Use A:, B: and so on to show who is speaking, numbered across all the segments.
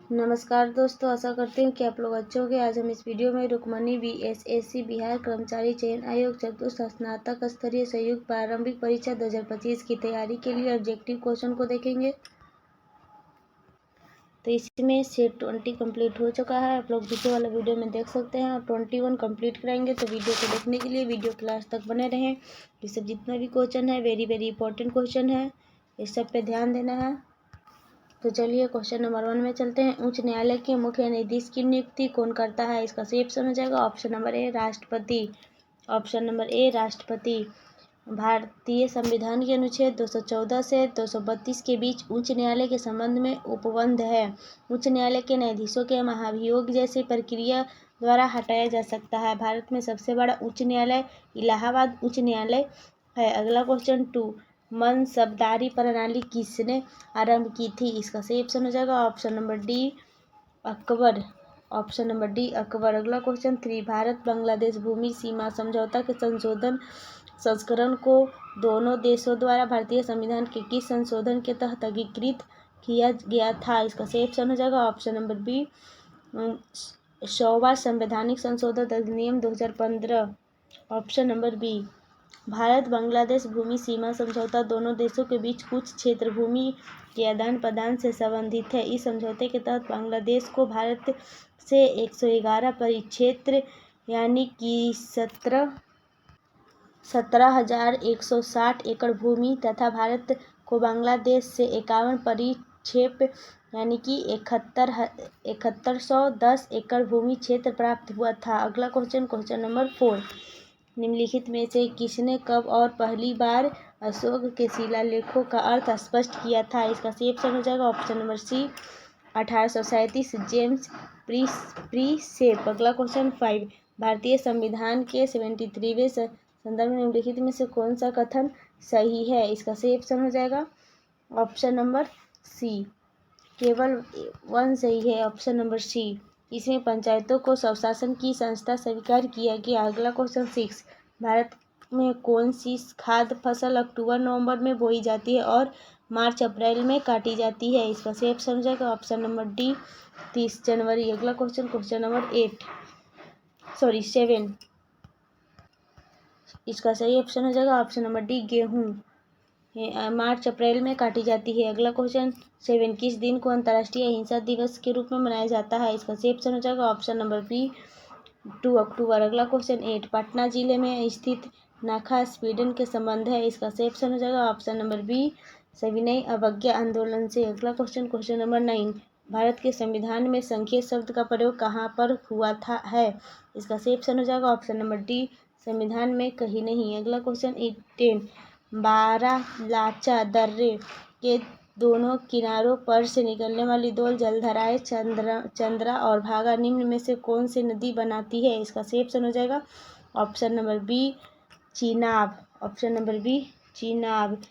A: नमस्कार दोस्तों, आशा करते हैं कि आप लोग अच्छे होंगे। आज हम इस वीडियो में रुक्मणी बीएसएससी बिहार कर्मचारी चयन आयोग चतुर्थ स्नातक स्तरीय संयुक्त प्रारंभिक परीक्षा 2025 की तैयारी के लिए ऑब्जेक्टिव क्वेश्चन को देखेंगे। तो इसमें सेट 20 कंप्लीट हो चुका है, आप लोग पीछे वाला वीडियो में देख सकते हैं। और 21 कंप्लीट कराएंगे, तो वीडियो को देखने के लिए वीडियो क्लास तक बने रहें। ये सब जितना भी क्वेश्चन है वेरी इंपॉर्टेंट क्वेश्चन है, इस सब पे ध्यान देना है। तो चलिए क्वेश्चन नंबर 1 में चलते हैं। उच्च न्यायालय के मुख्य न्यायाधीश की नियुक्ति कौन करता है? इसका सही ऑप्शन हो जाएगा ऑप्शन नंबर ए राष्ट्रपति। ऑप्शन नंबर ए राष्ट्रपति। भारतीय संविधान के अनुच्छेद 214 से 232 के बीच उच्च न्यायालय के संबंध में उपबंध है। उच्च न्यायालय के न्यायाधीशों के महाभियोग जैसी प्रक्रिया द्वारा हटाया जा सकता है। भारत में सबसे बड़ा उच्च न्यायालय इलाहाबाद उच्च न्यायालय है। अगला क्वेश्चन 2, मनसबदारी प्रणाली किसने आरंभ की थी? इसका सही ऑप्शन हो जाएगा option number D Akbar. Option number D Akbar. अगला क्वेश्चन 3, भारत बांग्लादेश भूमि सीमा समझौता के संस्करण को दोनों देशों द्वारा भारतीय संविधान के किस संशोधन के तहत अंगीकृत किया गया था? इसका सही ऑप्शन हो जाएगा ऑप्शन नंबर बी 100वां संवैधानिक संशोधन अधिनियम 2015। Option number B. Bharat Bangladesh भूमि सीमा समझौता दोनों देशों के बीच कुछ क्षेत्र भूमि के आदान प्रदान से संबंधित है। इस समझौते के तहत बांग्लादेश को भारत से 111 परिक्षेत्र यानी कि 17,160 एकड़ भूमि तथा भारत को बांग्लादेश से 51 परिक्षेप यानी कि 7110 एकड़ भूमि क्षेत्र प्राप्त हुआ था। अगला क्वेश्चन नंबर 4, निम्नलिखित में से किसने कब और पहली बार अशोक के शिलालेखों का अर्थ स्पष्ट किया था? इसका सही ऑप्शन हो जाएगा ऑप्शन नंबर सी 1837 जेम्स प्रीसेप। अगला क्वेश्चन 5, भारतीय संविधान के 73वें संदर्भ में निम्नलिखित में से कौन सा कथन सही है? इसका सही ऑप्शन हो जाएगा ऑप्शन नंबर सी, केवल 1 सही है, ऑप्शन नंबर सी। इसमें पंचायतों को स्वशासन की संस्था स्वीकार किया गया। अगला क्वेश्चन 6, भारत में कौन सी खाद्य फसल अक्टूबर नवंबर में बोई जाती है और मार्च अप्रैल में काटी जाती है? इसका सही ऑप्शन हो जाएगा ऑप्शन नंबर डी 30 जनवरी। अगला क्वेश्चन नंबर 7, इसका सही ऑप्शन हो जाएगा ऑप्शन नंबर डी गेहूँ मार्च अप्रैल में काटी जाती है। अगला क्वेश्चन 7, किस दिन को अंतर्राष्ट्रीय अहिंसा दिवस के रूप में मनाया जाता है? इसका सही ऑप्शन हो जाएगा ऑप्शन नंबर बी 2 अक्टूबर। अगला क्वेश्चन 8, पटना जिले में स्थित नाखा स्वीडन के संबंध है। इसका सही ऑप्शन हो जाएगा ऑप्शन नंबर बी सविनय अवज्ञा आंदोलन से। अगला क्वेश्चन नंबर 9, भारत के संविधान में संघीय शब्द का प्रयोग कहाँ पर हुआ था है? इसका सही ऑप्शन हो जाएगा ऑप्शन नंबर डी संविधान में कहीं नहीं। अगला क्वेश्चन 10, बारालाचा दर्रे के दोनों किनारों पर से निकलने वाली दो जलधाराएं चंद्रा और भागा निम्न में से कौन सी नदी बनाती है? इसका सही ऑप्शन हो जाएगा option number B Chenab. Option number B Chenab.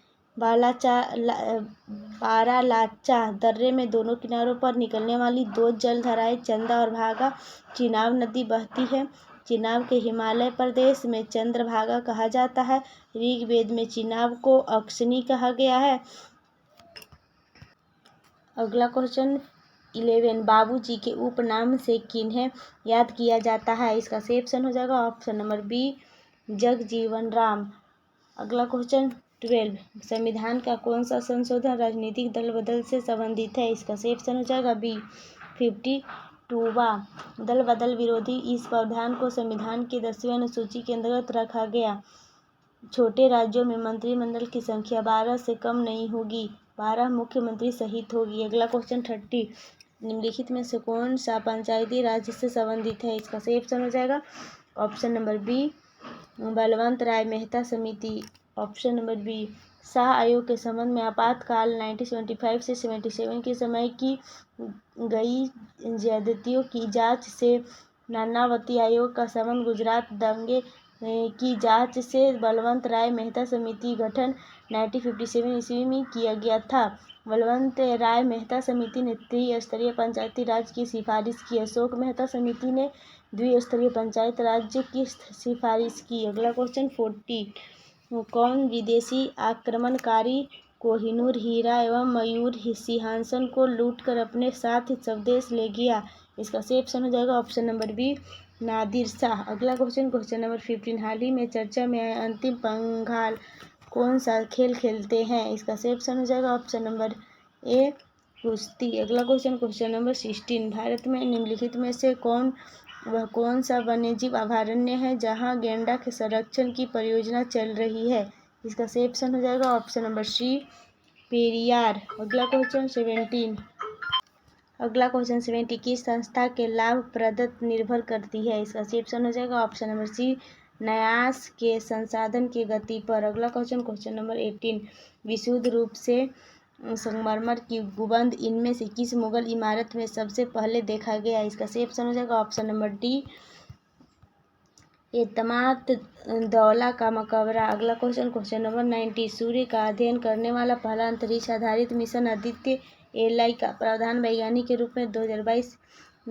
A: Baralacha दर्रे में दोनों किनारों पर निकलने वाली दो जलधाराएं चंदा और भागा चीनाब नदी बहती है। चीनाब के हिमालय प्रदेश में चंद्रभागा कहा जाता है। ऋग्वेद में चीनाब को अक्षनी कहा गया है। अगला क्वेश्चन 11, बाबूजी के उपनाम से किन्हें याद किया जाता है? इसका सही ऑप्शन हो जाएगा option number B Jagjivan Ram. अगला क्वेश्चन 12, संविधान का कौन सा संशोधन राजनीतिक दल बदल से संबंधित है? इसका सही ऑप्शन हो जाएगा बी 52वां दल बदल विरोधी। इस प्रावधान को संविधान की 10वीं अनुसूची के अंतर्गत रखा गया। छोटे राज्यों में मंत्रिमंडल की संख्या 12 से कम नहीं होगी, 12 मुख्यमंत्री सहित होगी। अगला क्वेश्चन 30, निम्नलिखित में से कौन सा पंचायती राज से संबंधित है? इसका सही ऑप्शन हो जाएगा ऑप्शन नंबर बी बलवंत राय मेहता समिति। ऑप्शन नंबर बी, शाह आयोग के संबंध में आपातकाल 1975 से 77 के समय की गई ज्यादतियों की जांच से नानावती आयोग का संबंध गुजरात दंगे की जांच से बलवंत राय मेहता समिति गठन 1957 ईस्वी में किया गया था। बलवंत राय मेहता समिति ने त्रिस्तरीय पंचायती राज की सिफारिश की। अशोक मेहता समिति ने द्विस्तरीय पंचायत राज्य की सिफारिश की। अगला क्वेश्चन 14, कौन विदेशी आक्रमणकारी कोहिनूर हीरा एवं मयूर सिंहासन को लूटकर अपने साथ स्वदेश ले गया? इसका सही ऑप्शन हो जाएगा option number B, Nadir Shah. अगला क्वेश्चन नंबर 15, हाल ही में चर्चा में आए अंतिम पंघाल कौन सा खेल खेलते हैं? इसका सही ऑप्शन हो जाएगा ऑप्शन नंबर ए, कुश्ती। अगला क्वेश्चन नंबर 16, भारत में निम्नलिखित में से वह कौन सा वन्यजीव अभयारण्य है जहां गैंडा के संरक्षण की परियोजना चल रही है? इसका सही ऑप्शन हो जाएगा ऑप्शन नंबर सी, पेरियार। अगला क्वेश्चन 70 किस संस्था के लाभप्रदता निर्भर करती है? इसका सही ऑप्शन हो जाएगा ऑप्शन नंबर सी, न्यास के संसाधन की गति पर। अगला क्वेश्चन नंबर 18, विशुद्ध रूप से संगमरमर की गुंबद इनमें से किस मुगल इमारत में सबसे पहले देखा गया? इसका सही ऑप्शन हो जाएगा ऑप्शन नंबर डी, एतमाद दौला का मकबरा। अगला क्वेश्चन नंबर 90, सूर्य का अध्ययन करने वाला पहला अंतरिक्ष आधारित मिशन आदित्य एल का प्रधान वैज्ञानिक के रूप में 2022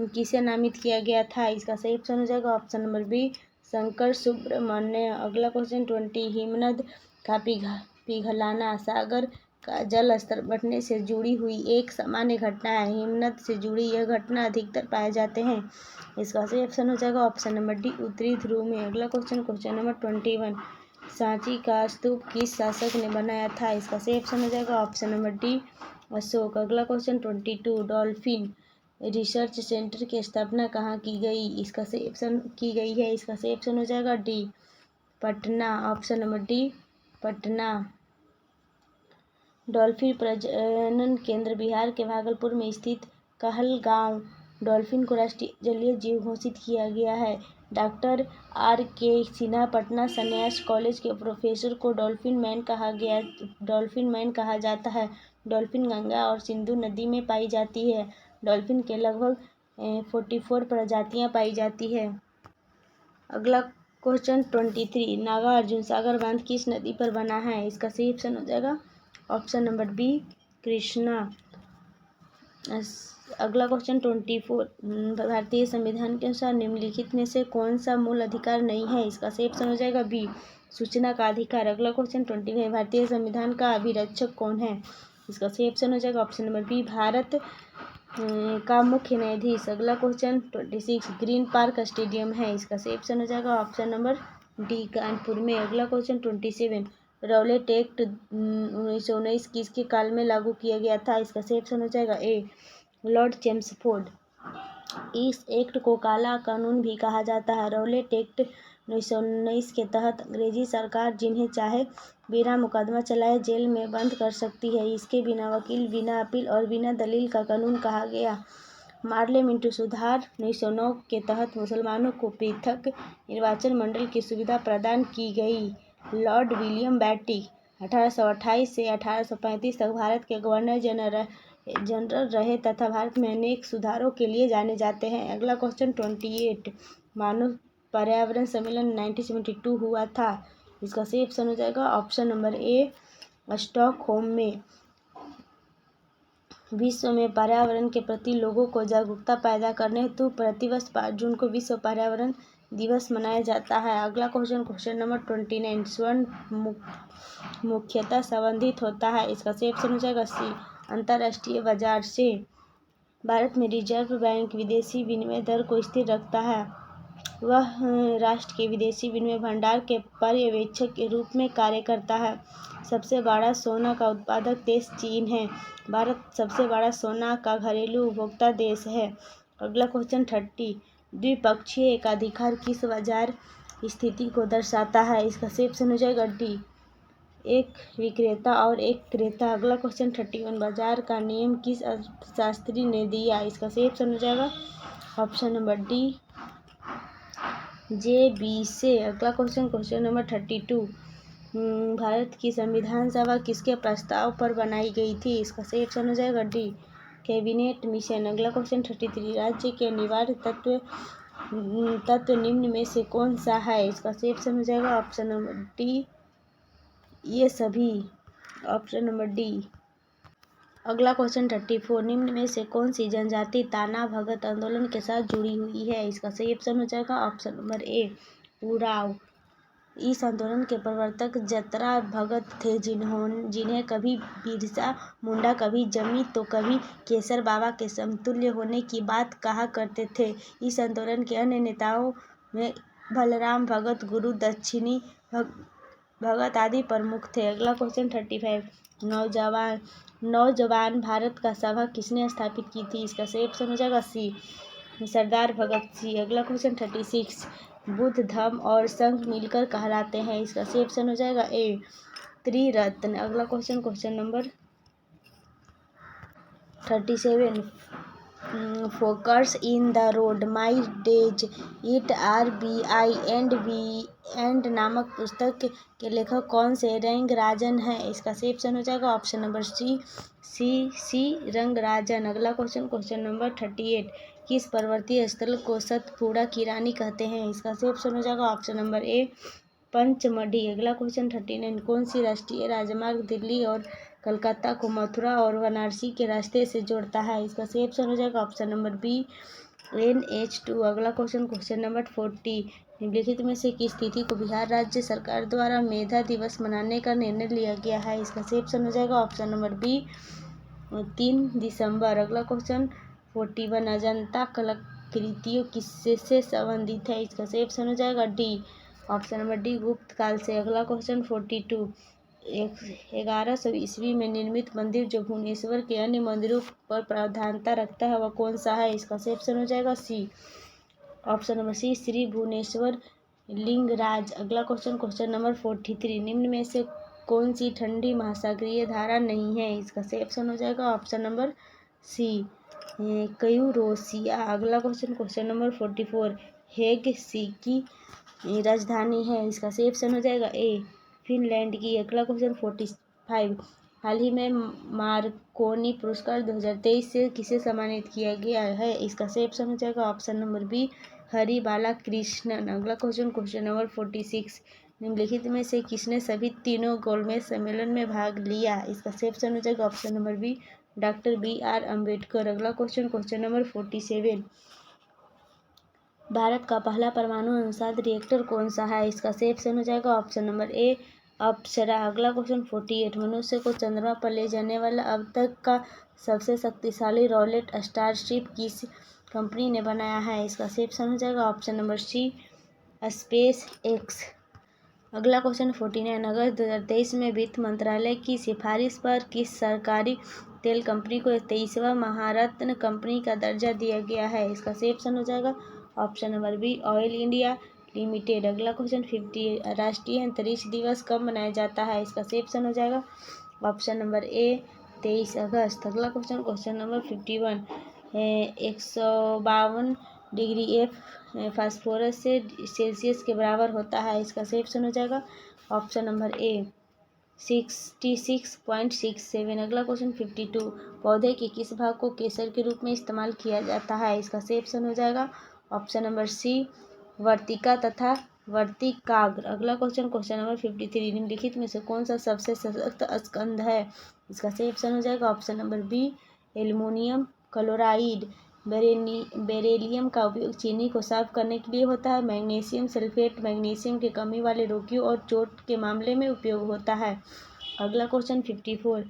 A: किसे नामित किया गया था? इसका सही ऑप्शन हो जाएगा option number B, Shankar Subramanya. अगला क्वेश्चन 20, हिमनद का पिघलाना सागर का जल स्तर बढ़ने से जुड़ी हुई एक सामान्य घटना है। हिमनद से जुड़ी यह घटना अधिकतर पाए जाते हैं। इसका सही ऑप्शन हो जाएगा ऑप्शन नंबर डी, उत्तरी ध्रुव में। अगला क्वेश्चन नंबर 21, सांची का स्तूप किस शासक ने बनाया था? इसका सही ऑप्शन हो जाएगा ऑप्शन नंबर डी, अशोक। अगला क्वेश्चन 22, डॉल्फिन रिसर्च सेंटर की स्थापना कहाँ की गई? इसका सही ऑप्शन की गई है। इसका सही ऑप्शन हो जाएगा D, Patna. Option number D, Patna. Dolphin प्रजनन केंद्र बिहार के भागलपुर में स्थित कहलगांव डॉल्फिन को राष्ट्रीय जलीय जीव घोषित किया गया है। Doctor R.K. सिन्हा पटना संन्यास कॉलेज के प्रोफेसर को डॉल्फिन मैन कहा जाता है। डॉल्फिन गंगा और सिंधु नदी में पाई जाती है। डॉल्फिन के लगभग 44 प्रजातियां पाई जाती है। अगला क्वेश्चन 23, नागार्जुन सागर बांध किस नदी पर बना है? इसका सही ऑप्शन हो जाएगा ऑप्शन नंबर बी, कृष्णा। अगला क्वेश्चन 24, भारतीय संविधान के अनुसार निम्नलिखित में से कौन सा मूल अधिकार नहीं है? इसका सही ऑप्शन हो जाएगा बी, सूचना का अधिकार। अगला क्वेश्चन 25, भारतीय संविधान का अभिरक्षक कौन है? इसका सही ऑप्शन हो जाएगा ऑप्शन नंबर बी, भारत का मुख्य न्यायाधीश। अगला क्वेश्चन 26, ग्रीन पार्क स्टेडियम है। इसका सही ऑप्शन हो जाएगा ऑप्शन नंबर डी, कानपुर में। अगला क्वेश्चन 27, रौलेट एक्ट 1919 किसके काल में लागू किया गया था? इसका सही ऑप्शन हो जाएगा ए, लॉर्ड चेम्सफोर्ड। इस एक्ट को काला कानून भी कहा जाता है। रौलेट एक्ट 1919 के तहत अंग्रेजी सरकार जिन्हें चाहे बिना मुकदमा चलाए जेल में बंद कर सकती है। इसके बिना वकील, बिना अपील और बिना दलील का कानून कहा गया। पार्लियामेंट्री सुधार 1909 के तहत मुसलमानों को पृथक निर्वाचन मंडल की सुविधा प्रदान की गई। लॉर्ड विलियम बेंटिक 1828 से 1835 तक भारत के गवर्नर जनरल रहे तथा भारत में अनेक सुधारों के लिए जाने जाते हैं। अगला क्वेश्चन 28, मानव पर्यावरण सम्मेलन 1972 हुआ था। इसका सही ऑप्शन हो जाएगा ऑप्शन नंबर ए, स्टॉकहोम में। विश्व में पर्यावरण के प्रति लोगों को जागरूकता पैदा करने हेतु प्रतिवर्ष 5 जून को विश्व पर्यावरण दिवस मनाया जाता है। अगला क्वेश्चन नंबर 29, स्वर्ण मुख्यतः संबंधित होता है। इसका सही ऑप्शन हो जाएगा सी, अंतर्राष्ट्रीय बाजार से। भारत में रिजर्व बैंक विदेशी विनिमय दर को स्थिर रखता है। वह राष्ट्र के विदेशी विनिमय भंडार के पर्यवेक्षक के रूप में कार्य करता है। सबसे बड़ा सोना का उत्पादक देश चीन है। भारत सबसे बड़ा सोना का घरेलू उपभोक्ता देश है। अगला क्वेश्चन 30, द्विपक्षीय एकाधिकार किस बाजार स्थिति को दर्शाता है? इसका सही ऑप्शन हो जाएगा डी, एक विक्रेता और एक क्रेता। अगला क्वेश्चन 31, बाजार का नियम किस अर्थशास्त्री ने दिया? इसका सही ऑप्शन हो जाएगा ऑप्शन नंबर डी, JB से। अगला क्वेश्चन नंबर 32, भारत की संविधान सभा किसके प्रस्ताव पर बनाई गई थी? इसका सही ऑप्शन हो जाएगा डी, कैबिनेट मिशन। अगला क्वेश्चन 33, राज्य के अनिवार्य तत्व निम्न में से कौन सा है? इसका सही ऑप्शन हो जाएगा ऑप्शन नंबर डी, ये सभी। Option number D. अगला क्वेश्चन 34, निम्न में से कौन सी जनजाति ताना भगत आंदोलन के साथ जुड़ी हुई है? इसका सही ऑप्शन हो जाएगा ऑप्शन नंबर ए, उराव। इस आंदोलन के प्रवर्तक जतरा भगत थे, जिन्हें कभी बिरसा मुंडा, कभी जमी तो कभी केसर बाबा के समतुल्य होने की बात कहा करते थे। इस आंदोलन के अन्य नेताओं में बलराम भगत, गुरु दक्षिणी भगत आदि प्रमुख थे। अगला क्वेश्चन 35, नौजवान भारत का सभा किसने स्थापित की थी? इसका सही ऑप्शन हो जाएगा सी, सरदार भगत सिंह। अगला क्वेश्चन 36, बुद्ध, धम्म और संघ मिलकर कहलाते हैं। इसका सही ऑप्शन हो जाएगा ए, त्रिरत्न। अगला question number 37, focus in the road my days it RBI and नामक पुस्तक के लेखक कौन से रंगराजन हैं? इसका सही ऑप्शन हो जाएगा ऑप्शन नंबर सी रंगराजन। अगला क्वेश्चन नंबर 38, किस पर्वतीय स्थल को सतपुड़ा की रानी कहते हैं? इसका सही ऑप्शन हो जाएगा ऑप्शन नंबर ए, पंचमढ़ी। अगला क्वेश्चन 39, कौन सी राष्ट्रीय राजमार्ग दिल्ली और कलकत्ता को मथुरा और वाराणसी के रास्ते से जोड़ता है? इसका सही ऑप्शन हो जाएगा ऑप्शन नंबर बी, NH2। अगला क्वेश्चन नंबर 40, निम्नलिखित में से किस तिथि को बिहार राज्य सरकार द्वारा मेधा दिवस मनाने का निर्णय लिया गया है? इसका सही ऑप्शन हो जाएगा ऑप्शन नंबर बी, 3 दिसंबर। अगला क्वेश्चन 41, अजंता कलाकृतियों किससे संबंधित है? इसका सही ऑप्शन हो जाएगा डी, ऑप्शन नंबर डी, गुप्त काल से। अगला क्वेश्चन 42, 1100 ईस्वी में निर्मित मंदिर जो भुवनेश्वर के अन्य मंदिरों पर प्रधानता रखता है वह कौन सा है? इसका सही ऑप्शन हो जाएगा C, option number C, Shri Bhubaneswar Lingaraj. अगला क्वेश्चन नंबर 43, निम्न में से कौन सी ठंडी महासागरीय धारा नहीं है? इसका सही ऑप्शन हो जाएगा ऑप्शन नंबर सी, कयूरोसिया। अगला क्वेश्चन नंबर 44, हेग सी की राजधानी है? इसका सही ऑप्शन हो जाएगा ए, फिनलैंड की। अगला क्वेश्चन 45, हाल ही में मार्कोनी पुरस्कार 2023 से किसे सम्मानित किया गया है? इसका सही ऑप्शन हो जाएगा ऑप्शन नंबर बी, हरि बाला कृष्णन। अगला क्वेश्चन नंबर 46, निम्नलिखित में से किसने सभी तीनों गोलमेज सम्मेलन में भाग लिया? इसका सही ऑप्शन हो जाएगा option number B, doctor BR Ambedkar. अगला क्वेश्चन नंबर 47, भारत का पहला परमाणु अनुसार रिएक्टर कौन सा है? इसका सही ऑप्शन हो जाएगा ऑप्शन नंबर ए, अप्सरा। अगला क्वेश्चन 48, मनुष्य को चंद्रमा पर ले जाने वाला अब तक का सबसे शक्तिशाली रॉकेट स्टारशिप किस कंपनी ने बनाया है? इसका सही ऑप्शन हो जाएगा option number C, space X. अगला क्वेश्चन 49, अगस्त 2023 में वित्त मंत्रालय की सिफारिश पर किस सरकारी तेल कंपनी को 23वां महारत्न कंपनी का दर्जा दिया गया है? इसका सही ऑप्शन हो जाएगा option number B, oil India limited. अगला क्वेश्चन 50, राष्ट्रीय अंतरिक्ष दिवस कब मनाया जाता है? इसका सही ऑप्शन हो जाएगा ऑप्शन नंबर ए, 23 अगस्त। अगला question number 51, 152 degree F phosphorus से सेल्सियस के बराबर होता है? इसका सही ऑप्शन हो जाएगा ऑप्शन नंबर ए, 66.67। अगला क्वेश्चन 52, पौधे के किस भाग को केसर के रूप में इस्तेमाल किया जाता है? इसका सही ऑप्शन हो जाएगा ऑप्शन नंबर सी, वर्तिका तथा वर्तिकाग्र। अगला क्वेश्चन नंबर 53, निम्नलिखित में से कौन सा सबसे सशक्त स्कंध है? इसका सही ऑप्शन हो जाएगा option number B, aluminium chloride. Beryllium का उपयोग चीनी को साफ करने के लिए होता है। मैग्नीशियम सल्फेट मैग्नीशियम की कमी वाले रोगियों और चोट के मामले में उपयोग होता है। अगला क्वेश्चन 54,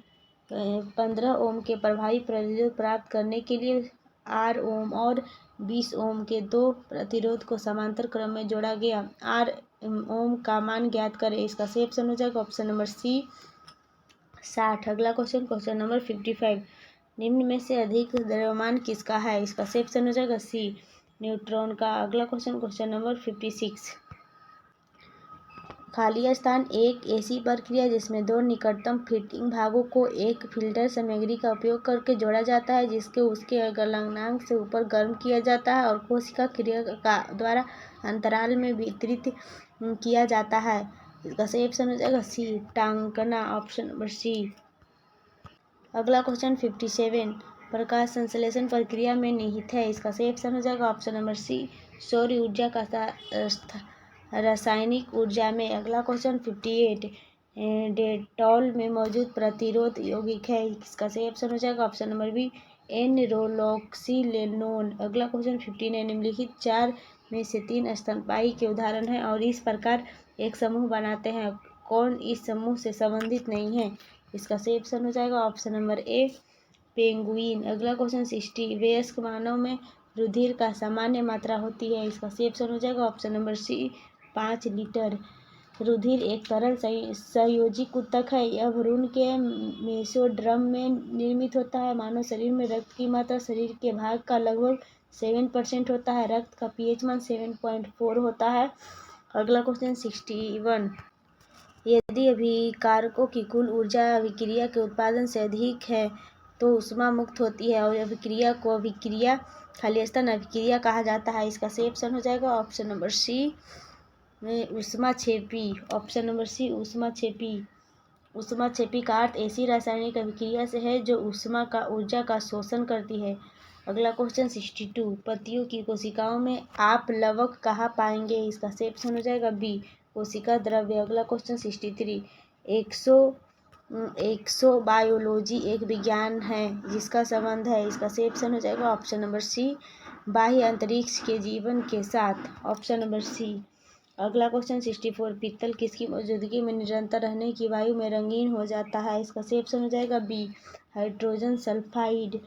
A: 15 ओम के प्रभावी प्रतिरोध प्राप्त करने के लिए 8 ओम और 20 ओम के दो प्रतिरोध को समांतर क्रम में जोड़ा गया। 8 ओम का मान ज्ञात करें। इसका सही ऑप्शन हो जाएगा ऑप्शन नंबर सी, 60। अगला क्वेश्चन नंबर 55, निम्न में से अधिक द्रव्यमान किसका है? इसका सही ऑप्शन हो जाएगा सी, न्यूट्रॉन का। अगला क्वेश्चन नंबर 56, खाली स्थान एक ऐसी प्रक्रिया जिसमें दो निकटतम फिटिंग भागों को एक फिल्टर सामग्री का उपयोग करके जोड़ा जाता है, जिसके उसके गलनांक से ऊपर गर्म किया जाता है और कोशिका क्रिया का द्वारा अंतराल में वितरित किया जाता है। इसका सही ऑप्शन हो जाएगा सी, टांकना, ऑप्शन नंबर सी। अगला क्वेश्चन 57, प्रकाश संश्लेषण प्रक्रिया में निहित है। इसका सही ऑप्शन हो जाएगा ऑप्शन नंबर सी, सौर ऊर्जा का रासायनिक ऊर्जा में। अगला क्वेश्चन 58, डेटॉल में मौजूद प्रतिरोध यौगिक है। इसका सही ऑप्शन हो जाएगा ऑप्शन नंबर बी, एनरोलॉक्सिलेनोन। अगला क्वेश्चन 59, निम्नलिखित 4 में से 3 स्तनपायी के उदाहरण हैं और इस प्रकार एक समूह बनाते हैं, कौन इस समूह से संबंधित नहीं है? इसका सही ऑप्शन हो जाएगा ऑप्शन नंबर ए पेंगुइन। अगला क्वेश्चन 60, वयस्क मानव में रुधिर का सामान्य मात्रा होती है? इसका सही ऑप्शन हो जाएगा ऑप्शन नंबर सी 5 लीटर। रुधिर एक तरल संयोजी ऊतक है। यह भ्रूण के मेसोड्रम में निर्मित होता है। मानव शरीर में रक्त की मात्रा शरीर के भाग का लगभग 7% होता है। रक्त का पीएच मान 7.4 होता है। अगला क्वेश्चन 61, यदि अभिकारकों की कुल ऊर्जा अभिक्रिया के उत्पादन से अधिक है तो ऊष्मा मुक्त होती है और अभिक्रिया को अभिक्रिया खाली स्थान अभिक्रिया कहा जाता है। इसका सही ऑप्शन हो जाएगा ऑप्शन नंबर सी में ऊष्माक्षेपी। ऑप्शन नंबर सी ऊष्माक्षेपी। ऊष्माक्षेपी का अर्थ ऐसी रासायनिक अभिक्रिया से है जो ऊर्जा का शोषण करती है। अगला क्वेश्चन 62, पत्तियों की कोशिकाओं में आप लवक कहाँ पाएंगे? इसका सही ऑप्शन हो जाएगा बी कोशिका द्रव्य। अगला क्वेश्चन 63, एक्सोबायोलॉजी एक विज्ञान है जिसका संबंध है? इसका सही ऑप्शन हो जाएगा ऑप्शन नंबर सी बाह्य अंतरिक्ष के जीवन के साथ। Option number C. अगला क्वेश्चन 64, पीतल किसकी मौजूदगी में निरंतर रहने की वायु में रंगीन हो जाता है? इसका सही ऑप्शन हो जाएगा बी हाइड्रोजन सल्फाइड।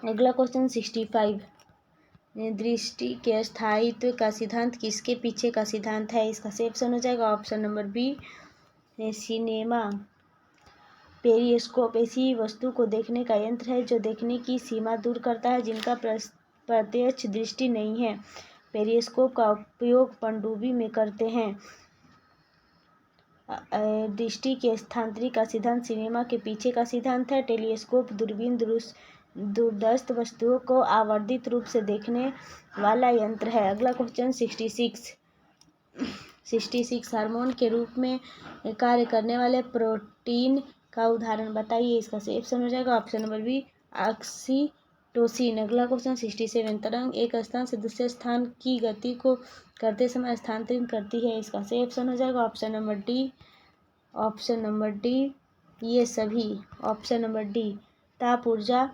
A: अगला क्वेश्चन 65, दृष्टि के स्थायित्व का सिद्धांत किसके पीछे का सिद्धांत है? इसका सही ऑप्शन हो जाएगा option number B cinema. Periscope ऐसी वस्तु को देखने का यंत्र है जो देखने की सीमा दूर करता है जिनका प्रत्यक्ष दृष्टि नहीं है। पेरिस्कोप का उपयोग पनडुब्बी में करते हैं। दृष्टि के स्थानांतरण का सिद्धांत सिनेमा के पीछे का सिद्धांत है। टेलीस्कोप दूरबीन दूरस्थ वस्तुओं को आवर्धित रूप से देखने वाला यंत्र है। अगला क्वेश्चन 66 हार्मोन के रूप में कार्य करने वाले प्रोटीन का उदाहरण बताइए? इसका सही ऑप्शन हो जाएगा ऑप्शन नंबर बी ऑक्सीटोसिन। अगला क्वेश्चन 67, तरंग एक स्थान से दूसरे स्थान की गति को करते समय स्थानांतरित करती है? इसका सही ऑप्शन हो जाएगा ऑप्शन नंबर डी ये सभी। ऑप्शन नंबर डी ताप ऊर्जा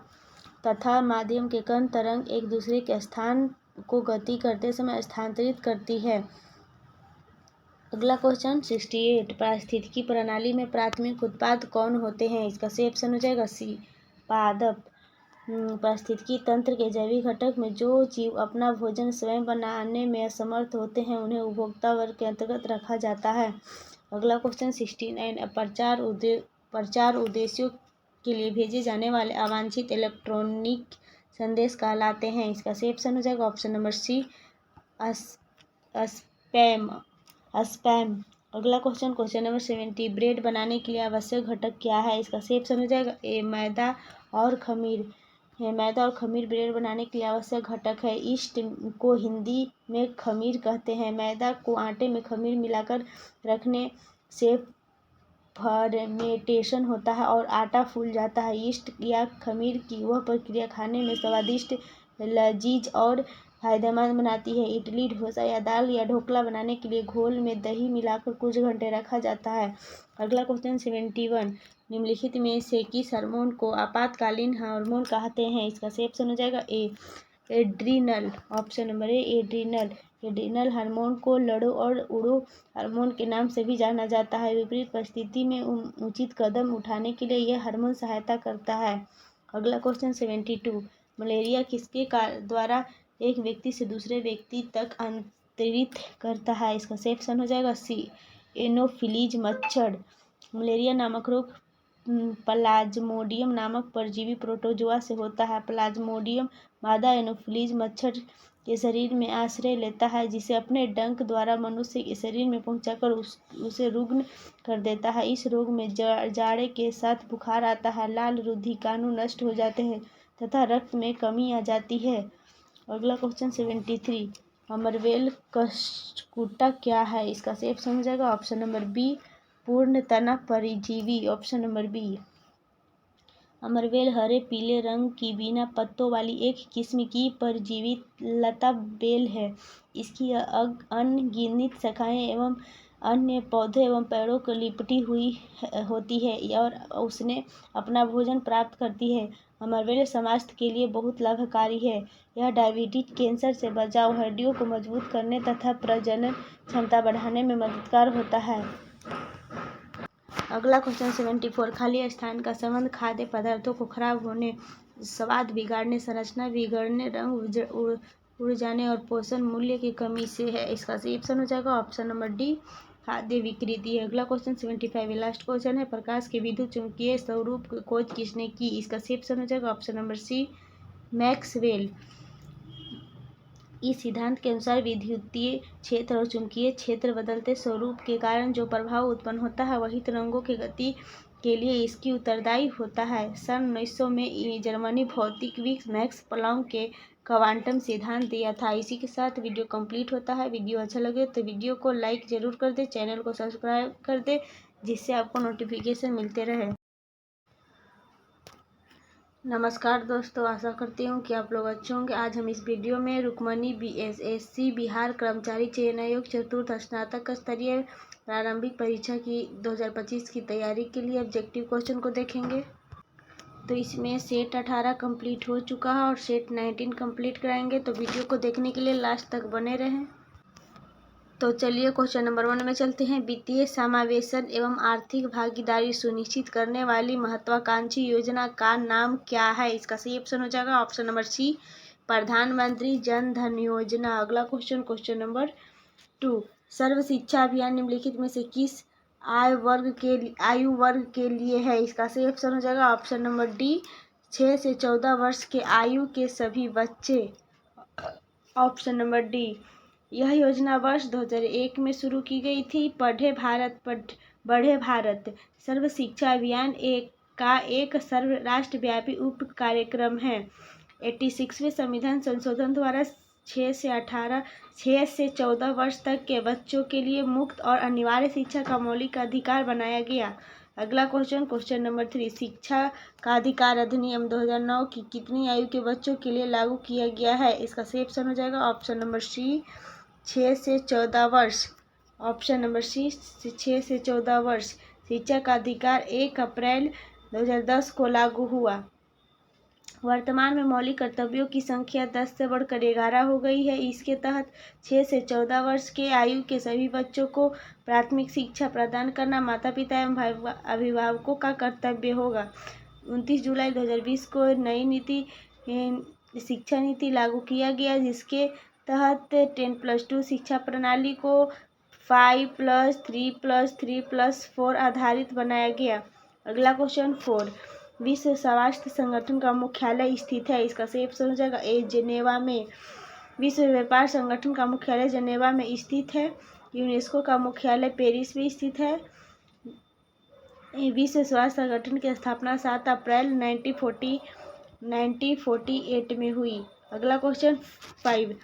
A: तथा माध्यम के कण तरंग एक दूसरे के स्थान को गति करते समय स्थानांतरित करती है। अगला क्वेश्चन 68, पारिस्थितिकी प्रणाली में प्राथमिक उत्पाद कौन होते हैं? इसका सही ऑप्शन हो जाएगा सी पादप। पारिस्थितिकी तंत्र के जैविक घटक में जो जीव अपना भोजन स्वयं बनाने में असमर्थ होते हैं उन्हें उपभोक्ता वर्ग के अंतर्गत रखा जाता है। अगला क्वेश्चन 69, प्रचार उद्देश्यों के लिए भेजे जाने वाले अवांछित इलेक्ट्रॉनिक संदेश कहलाते हैं? इसका सही ऑप्शन हो जाएगा ऑप्शन नंबर सी स्पैम। अगला क्वेश्चन नंबर 70, ब्रेड बनाने के लिए आवश्यक घटक क्या है? इसका सही ऑप्शन हो जाएगा ए मैदा और खमीर। मैदा और खमीर ब्रेड बनाने के लिए आवश्यक घटक है। ईस्ट को हिंदी में खमीर कहते हैं। मैदा को आटे में खमीर मिलाकर रखने से फर्मेंटेशन होता है और आटा फूल जाता है। ईस्ट या खमीर की वह प्रक्रिया खाने में स्वादिष्ट, लजीज और फायदेमंद बनाती है। इडली, डोसा या दाल या ढोकला बनाने के लिए घोल में दही मिलाकर कुछ घंटे रखा जाता है। अगला क्वेश्चन 71, निम्नलिखित में से किस हार्मोन को आपातकालीन हार्मोन कहते हैं? इसका सही ऑप्शन हो जाएगा A adrenal. Option number A adrenal. Adrenal hormone को लड़ो और उड़ो हार्मोन के नाम से भी जाना जाता है। विपरीत परिस्थिति में उचित कदम उठाने के लिए यह हार्मोन सहायता करता है। अगला क्वेश्चन 72, मलेरिया किसके द्वारा एक व्यक्ति से दूसरे व्यक्ति तक अंतरित करता है? इसका सही ऑप्शन हो जाएगा सी एनोफिलीज मच्छर। मलेरिया नामक रोग प्लाज्मोडियम नामक परजीवी प्रोटोजोआ से होता है। प्लाज्मोडियम मादा एनोफिलीज मच्छर के शरीर में आश्रय लेता है जिसे अपने डंक द्वारा मनुष्य के शरीर में पहुंचाकर उसे रुग्ण कर देता है। इस रोग में जाड़े के साथ बुखार आता है, लाल रुधिकाणु नष्ट हो जाते हैं तथा रक्त में कमी आ जाती है। अगला क्वेश्चन 73, अमरवेल कशकुटा क्या है? इसका सही ऑप्शन हो जाएगा ऑप्शन नंबर बी पूर्ण तना परजीवी। Option number B. अमरवेल हरे पीले रंग की बिना पत्तों वाली एक किस्म की परजीवी लता बेल है। इसकी अनगिनत शाखाएं एवं अन्य पौधों एवं पेड़ों को लिपटी हुई होती है और उसने अपना भोजन प्राप्त करती है। अमरवेल स्वास्थ्य के लिए बहुत लाभकारी है। यह डायबिटीज, कैंसर से बचाव, हड्डियों को मजबूत करने तथा प्रजनन क्षमता बढ़ाने में मददगार होता है। अगला क्वेश्चन 74, खाली स्थान का संबंध खाद्य पदार्थों को खराब होने, स्वाद बिगाड़ने, संरचना बिगड़ने, रंग उड़ जाने और पोषण मूल्य की कमी से है। इसका सही ऑप्शन हो जाएगा ऑप्शन नंबर डी, खाद्य विकृति। अगला क्वेश्चन 75 लास्ट क्वेश्चन है, प्रकाश के विद्युत चुंबकीय स्वरूप की खोज किसने की? इसका सही ऑप्शन हो जाएगा ऑप्शन नंबर सी, मैक्सवेल। इस सिद्धांत के अनुसार विद्युतीय क्षेत्र और चुंबकीय क्षेत्र बदलते स्वरूप के कारण जो प्रभाव उत्पन्न होता है वही तरंगों की गति के लिए इसकी उत्तरदायी होता है। सन 1900 में जर्मनी भौतिकविद मैक्स प्लैंक के क्वांटम सिद्धांत दिया था। इसी के साथ वीडियो कंप्लीट होता है। वीडियो अच्छा लगे तो वीडियो को लाइक जरूर कर दे, चैनल को सब्सक्राइब कर दे, जिससे आपको नोटिफिकेशन मिलते रहे। नमस्कार दोस्तों, आशा करती हूँ कि आप लोग अच्छे होंगे। आज हम इस वीडियो में रुक्मणी बीएसएससी बिहार कर्मचारी चयन आयोग चतुर्थ स्नातक स्तरीय प्रारंभिक परीक्षा की 2025 की तैयारी के लिए ऑब्जेक्टिव क्वेश्चन को देखेंगे। तो इसमें सेट 18 कंप्लीट हो चुका है और सेट 19 कंप्लीट कराएंगे, तो वीडियो को देखने के लिए लास्ट तक बने रहें। तो चलिए क्वेश्चन नंबर 1 में चलते हैं। वित्तीय समावेशन एवं आर्थिक भागीदारी सुनिश्चित करने वाली महत्वाकांक्षी योजना का नाम क्या है? इसका सही ऑप्शन हो जाएगा ऑप्शन नंबर सी, प्रधानमंत्री जन धन योजना। अगला क्वेश्चन नंबर 2, सर्व शिक्षा अभियान निम्नलिखित में से किस आयु वर्ग के लिए है? इसका सही ऑप्शन हो जाएगा ऑप्शन नंबर डी, 6 से 14 वर्ष के आयु के सभी बच्चे। Option number D. यह योजना वर्ष 2001 में शुरू की गई थी। बढ़े भारत सर्व शिक्षा अभियान का एक सर्व राष्ट्रव्यापी उप कार्यक्रम है। 86वें संविधान संशोधन द्वारा 6 से 14 वर्ष तक के बच्चों के लिए मुफ्त और अनिवार्य शिक्षा का मौलिक अधिकार बनाया गया। अगला क्वेश्चन नंबर 3, शिक्षा का अधिकार अधिनियम 2009 की कितनी आयु के बच्चों के लिए लागू किया गया है? इसका सही ऑप्शन हो जाएगा ऑप्शन नंबर सी, 6 से 14 वर्ष। ऑप्शन नंबर सी, 6 से 14 वर्ष। शिक्षा का अधिकार 1 अप्रैल 2010 को लागू हुआ। वर्तमान में मौलिक कर्तव्यों की संख्या 10 से बढ़कर 11 हो गई है। इसके तहत 6 से 14 वर्ष के आयु के सभी बच्चों को प्राथमिक शिक्षा प्रदान करना माता पिता एवं अभिभावकों का कर्तव्य होगा। 29 जुलाई 2020 को नई शिक्षा नीति लागू किया गया, जिसके तहत 10+2 शिक्षा प्रणाली को 5+3+3+4 आधारित बनाया गया। अगला क्वेश्चन 4, विश्व स्वास्थ्य संगठन का मुख्यालय स्थित है? इसका सही ऑप्शन हो जाएगा ए, जेनेवा में। विश्व व्यापार संगठन का मुख्यालय जेनेवा में स्थित है। यूनेस्को का मुख्यालय पेरिस में स्थित है। विश्व स्वास्थ्य संगठन की स्थापना 7 अप्रैल 1948 में हुई। अगला क्वेश्चन 5,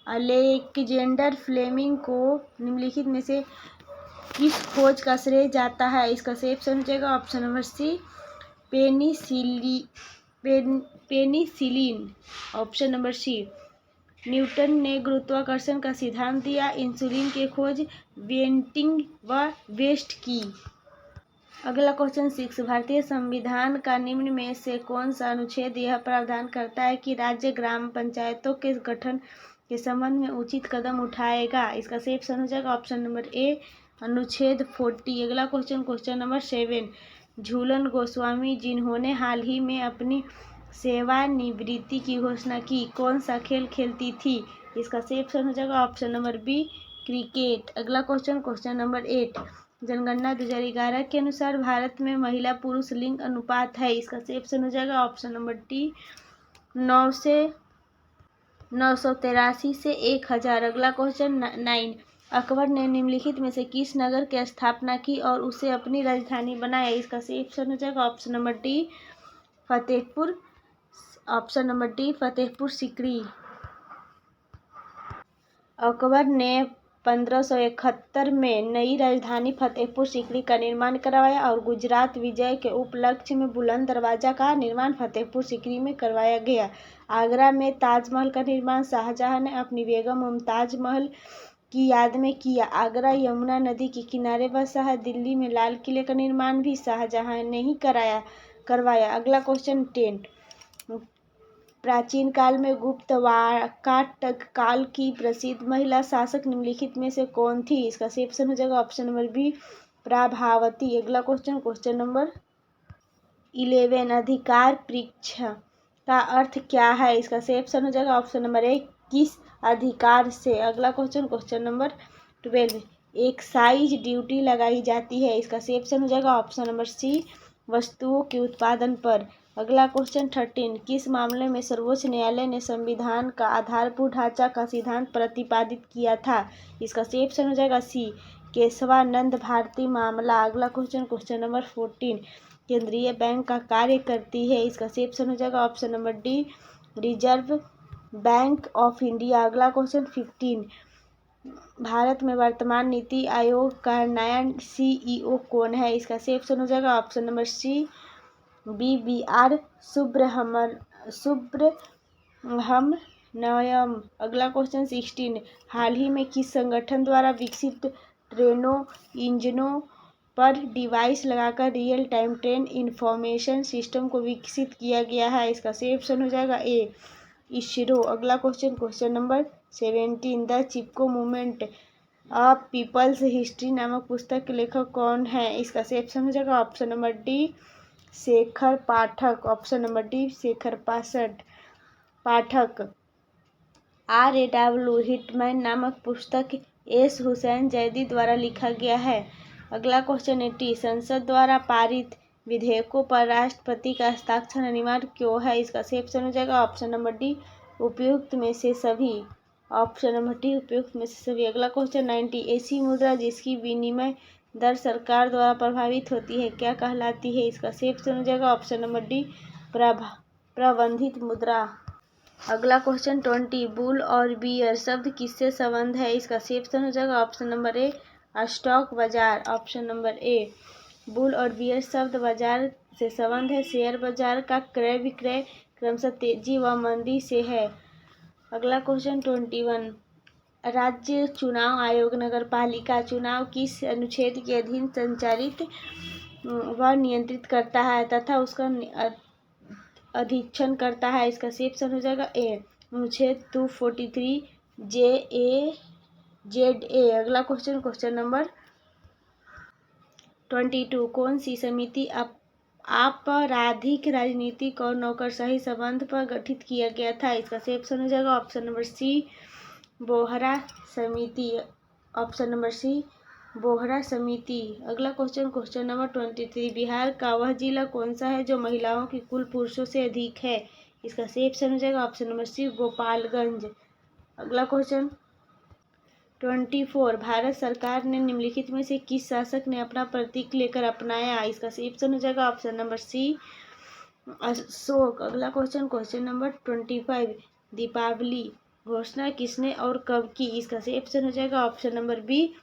A: अलेक्जेंडर फ्लेमिंग को निम्नलिखित में से किस खोज का श्रेय जाता है? इसका सही ऑप्शन हो जाएगा option number C, penicillin. Option number C. Newton ने गुरुत्वाकर्षण का सिद्धांत दिया। इंसुलिन की खोज बेंटिंग व वेस्ट की। अगला क्वेश्चन 6, भारतीय संविधान का निम्न में से कौन सा अनुच्छेद यह प्रावधान करता है कि राज्य ग्राम पंचायतों के गठन के संबंध में उचित कदम उठाएगा? इसका सही ऑप्शन हो जाएगा ऑप्शन नंबर ए, अनुच्छेद 40। अगला क्वेश्चन नंबर 7, झूलन गोस्वामी जिन्होंने हाल ही में अपनी सेवानिवृत्ति की घोषणा की, कौन सा खेल खेलती थी? इसका सही ऑप्शन हो जाएगा ऑप्शन नंबर बी, क्रिकेट। अगला क्वेश्चन नंबर 8, जनगणना 2011 के अनुसार भारत में महिला पुरुष लिंग अनुपात है? इसका सही ऑप्शन हो जाएगा ऑप्शन नंबर डी, 983 से 1000। अगला क्वेश्चन 9, अकबर ने निम्नलिखित में से किस नगर की स्थापना की और उसे अपनी राजधानी बनाया? इसका सही ऑप्शन हो जाएगा option number D, Fatehpur. Option number D, Fatehpur Sikri. Akbar ने 1571 में नई राजधानी फतेहपुर सीकरी का निर्माण करवाया और गुजरात विजय के उपलक्ष्य में बुलंद दरवाजा का निर्माण फतेहपुर सीकरी में करवाया गया। आगरा में ताजमहल का निर्माण शाहजहां ने अपनी बेगम मुमताज महल की याद में किया। आगरा यमुना नदी के किनारे बसा है। दिल्ली में लाल किले का निर्माण भी शाहजहां ने ही करवाया। अगला क्वेश्चन 10। प्राचीन काल में गुप्त वाकाटक काल की प्रसिद्ध महिला शासक निम्नलिखित में से कौन थी? इसका सही ऑप्शन हो जाएगा ऑप्शन नंबर बी, प्रभावती। अगला क्वेश्चन नंबर 11। अधिकार परीक्ष का अर्थ क्या है? इसका सही ऑप्शन हो जाएगा ऑप्शन नंबर ए, किस अधिकार से। अगला क्वेश्चन नंबर 12। एक्साइज ड्यूटी लगाई जाती है। इसका सही ऑप्शन हो जाएगा ऑप्शन नंबर सी, वस्तुओं के उत्पादन पर। अगला क्वेश्चन 13। किस मामले में सर्वोच्च न्यायालय ने संविधान का आधारभूत ढांचा का सिद्धांत प्रतिपादित किया था? इसका सही ऑप्शन हो जाएगा सी, केशवानंद भारती मामला। अगला क्वेश्चन नंबर 14। केंद्रीय बैंक का कार्य करती है। इसका सही ऑप्शन हो जाएगा option number D, reserve bank of India. अगला क्वेश्चन 15। भारत में वर्तमान नीति आयोग का नया सीईओ कौन है? इसका सही ऑप्शन हो जाएगा option number C, BBR Subrahmanyam. अगला क्वेश्चन 16। हाल ही में किस संगठन द्वारा विकसित ट्रेनों इंजनों पर डिवाइस लगाकर real time train information system को विकसित किया गया है? इसका सही ऑप्शन हो जाएगा ए, इसरो। अगला question number 17। The Chipko movement of peoples history नामक पुस्तक के लेखक कौन है? इसका सही ऑप्शन हो जाएगा ऑप्शन नंबर डी, शेखर पाठक। ऑप्शन नंबर डी, शेखर पाठक। RAW हिटमैन नामक पुस्तक एस हुसैन जैदी द्वारा लिखा गया है। अगला क्वेश्चन 18। संसद द्वारा पारित विधेयकों पर राष्ट्रपति का हस्ताक्षर अनिवार्य क्यों है? इसका सही ऑप्शन हो जाएगा ऑप्शन नंबर डी, उपयुक्त में से सभी। ऑप्शन नंबर डी, उपयुक्त में से सभी। अगला क्वेश्चन 19। ऐसी मुद्रा जिसकी विनिमय दर सरकार द्वारा प्रभावित होती है क्या कहलाती है? इसका सही ऑप्शन हो जाएगा ऑप्शन नंबर डी, प्रबंधित मुद्रा। अगला क्वेश्चन 20। बुल और बियर शब्द किससे संबंध है? इसका सही ऑप्शन हो जाएगा ऑप्शन नंबर ए, स्टॉक बाजार। ऑप्शन नंबर ए, बुल और बियर शब्द बाजार से संबंध है। शेयर बाजार का क्रय विक्रय क्रमशः तेजी व मंदी से है। अगला क्वेश्चन 21। राज्य चुनाव आयोग नगरपालिका चुनाव किस अनुच्छेद के अधीन संचालित व नियंत्रित करता है तथा उसका अधीक्षण करता है? इसका सही ऑप्शन हो जाएगा ए, अनुच्छेद 243 JA। अगला क्वेश्चन नंबर 22। कौन सी समिति आपराधिक राजनीतिक और नौकरशाही संबंध पर गठित किया गया था? इसका सही ऑप्शन हो जाएगा ऑप्शन नंबर सी, बोहरा समिति। ऑप्शन नंबर सी, बोहरा समिति। अगला क्वेश्चन नंबर 23। बिहार का वह जिला कौन सा है जो महिलाओं की कुल पुरुषों से अधिक है? इसका सही ऑप्शन हो जाएगा ऑप्शन नंबर सी, गोपालगंज। अगला क्वेश्चन 24। भारत सरकार ने निम्नलिखित में से किस शासक ने अपना प्रतीक लेकर अपनाया? इसका सही ऑप्शन हो जाएगा ऑप्शन नंबर सी, अशोक। अगला क्वेश्चन नंबर 25। दीपावली घोषणा किसने और कब की? इसका सही ऑप्शन हो जाएगा ऑप्शन नंबर बी,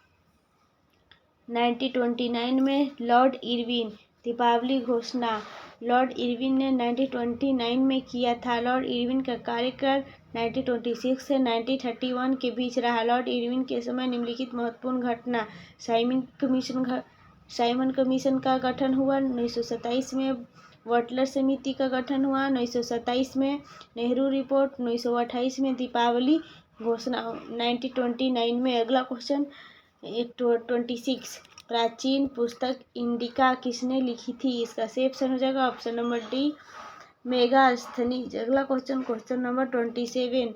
A: 1929 में लॉर्ड इरविन। दीपावली घोषणा लॉर्ड इरविन ने 1929 में किया था। लॉर्ड इरविन का कार्यकाल 1926 से 1931 के बीच रहा। लॉर्ड इरविन के समय निम्नलिखित महत्वपूर्ण घटना: साइमन कमीशन का गठन हुआ। 1927 में बटलर समिति का गठन हुआ। 1927 में नेहरू रिपोर्ट। 1928 में दीपावली घोषणा 1929 में। अगला क्वेश्चन 26। प्राचीन पुस्तक इंडिका किसने लिखी थी? इसका सही ऑप्शन हो जाएगा ऑप्शन नंबर डी, मेगास्थनीज। अगला क्वेश्चन नंबर 27।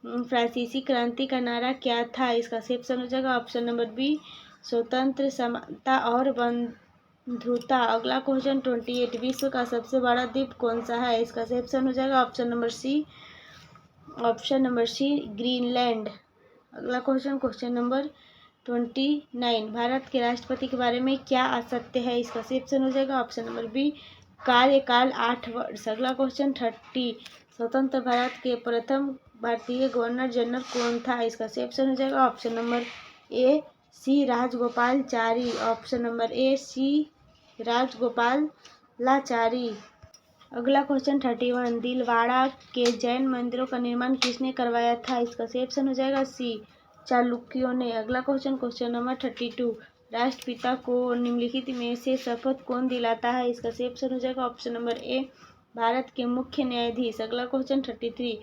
A: फ्रांसीसी क्रांति का नारा क्या था? इसका सही ऑप्शन हो जाएगा ऑप्शन नंबर बी, स्वतंत्र, समानता और बंधुता। अगला क्वेश्चन 28। विश्व का सबसे बड़ा द्वीप कौन सा है? इसका सही ऑप्शन हो जाएगा ऑप्शन नंबर सी, ग्रीनलैंड। अगला क्वेश्चन नंबर 29। भारत के राष्ट्रपति के बारे में क्या असत्य है? इसका सही ऑप्शन हो जाएगा ऑप्शन नंबर बी, कार्यकाल 8 वर्ष। अगला क्वेश्चन 30। स्वतंत्र भारत के प्रथम भारतीय गवर्नर जनरल कौन था? इसका सही ऑप्शन हो जाएगा option number A, C Rajagopalachari. Option number A, C Rajagopalachari. अगला क्वेश्चन 31। दिलवाड़ा के जैन मंदिरों का निर्माण किसने करवाया था? इसका सही ऑप्शन हो जाएगा सी, चालुक्यों ने। अगला क्वेश्चन नंबर 32, राष्ट्रपिता को निम्नलिखित में से शपथ कौन दिलाता है? इसका सही ऑप्शन हो जाएगा ऑप्शन नंबर ए, भारत के मुख्य न्यायाधीश। अगला क्वेश्चन 33,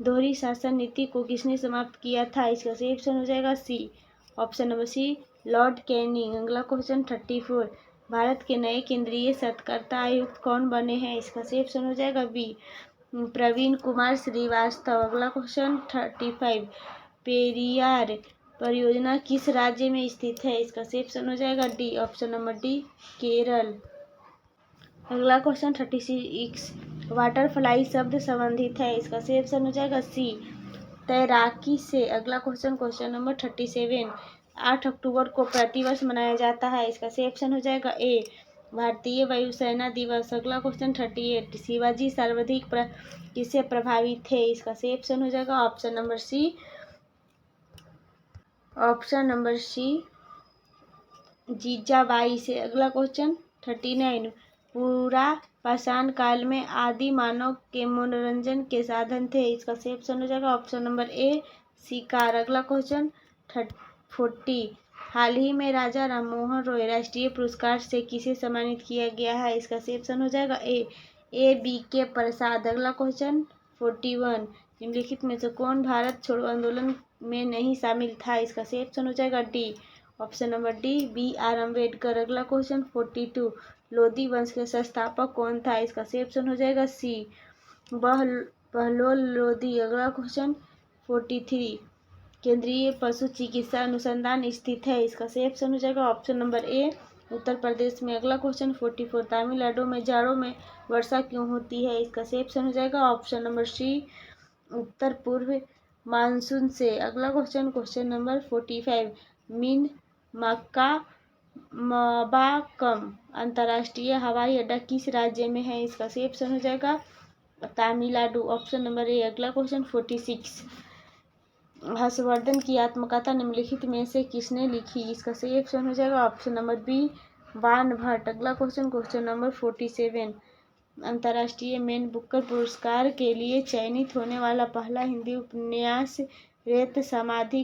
A: दोहरी शासन नीति को किसने समाप्त किया था? इसका सही ऑप्शन हो जाएगा C, option number C, Lord Canning. अगला क्वेश्चन 34, भारत के नए केंद्रीय सतर्कता आयुक्त कौन बने हैं? इसका सही ऑप्शन हो जाएगा बी, प्रवीण कुमार श्रीवास्तव। अगला क्वेश्चन 35, पेरियार परियोजना किस राज्य में स्थित है? इसका सही ऑप्शन हो जाएगा D, option number D, Kerala. अगला क्वेश्चन 36, वाटरफ्लाई शब्द संबंधित है? इसका सही ऑप्शन हो जाएगा सी, तैराकी से। अगला क्वेश्चन नंबर 37, 8 अक्टूबर को प्रतिवर्ष मनाया जाता है? इसका सही ऑप्शन हो जाएगा ए, भारतीय वायुसेना दिवस। अगला क्वेश्चन 38, शिवाजी सर्वाधिक किससे प्रभावित थे? इसका सही ऑप्शन हो जाएगा ऑप्शन नंबर सी, जीजाबाई से। अगला क्वेश्चन 39, पूरा पाषाण काल में आदि मानव के मनोरंजन के साधन थे? इसका सही ऑप्शन हो जाएगा ऑप्शन नंबर ए, शिकार। अगला क्वेश्चन 40, हाल ही में राजा राममोहन रॉय राष्ट्रीय पुरस्कार से किसे सम्मानित किया गया है? इसका सही ऑप्शन हो जाएगा ए बी के प्रसाद। अगला क्वेश्चन 41, निम्नलिखित में से कौन भारत छोड़ो आंदोलन में नहीं शामिल था? इसका सही ऑप्शन हो जाएगा D, option number D, B R Ambedkar. अगला क्वेश्चन 42, लोधी वंश के संस्थापक कौन था? इसका सही ऑप्शन हो जाएगा सी, बहलोल लोधी। अगला क्वेश्चन 43, केंद्रीय पशु चिकित्सा अनुसंधान स्थित है? इसका सही ऑप्शन हो जाएगा ऑप्शन नंबर ए, उत्तर प्रदेश में। अगला क्वेश्चन 44, तमिलनाडु में जाड़ों में वर्षा क्यों होती है? इसका सही ऑप्शन हो जाएगा ऑप्शन नंबर सी, उत्तर पूर्व मानसून से। अगला क्वेश्चन नंबर 45, मीन मक्का मबाकम अंतर्राष्ट्रीय हवाई अड्डा किस राज्य में है? इसका सही ऑप्शन हो जाएगा तमिलनाडु, ऑप्शन नंबर ए। अगला क्वेश्चन 46, हर्षवर्धन की आत्मकथा निम्नलिखित में से किसने लिखी? इसका सही ऑप्शन हो जाएगा ऑप्शन नंबर बी, बाण भट्ट। अगला क्वेश्चन नंबर 47, अंतर्राष्ट्रीय मैन बुकर पुरस्कार के लिए चयनित होने वाला पहला हिंदी उपन्यास रेत समाधि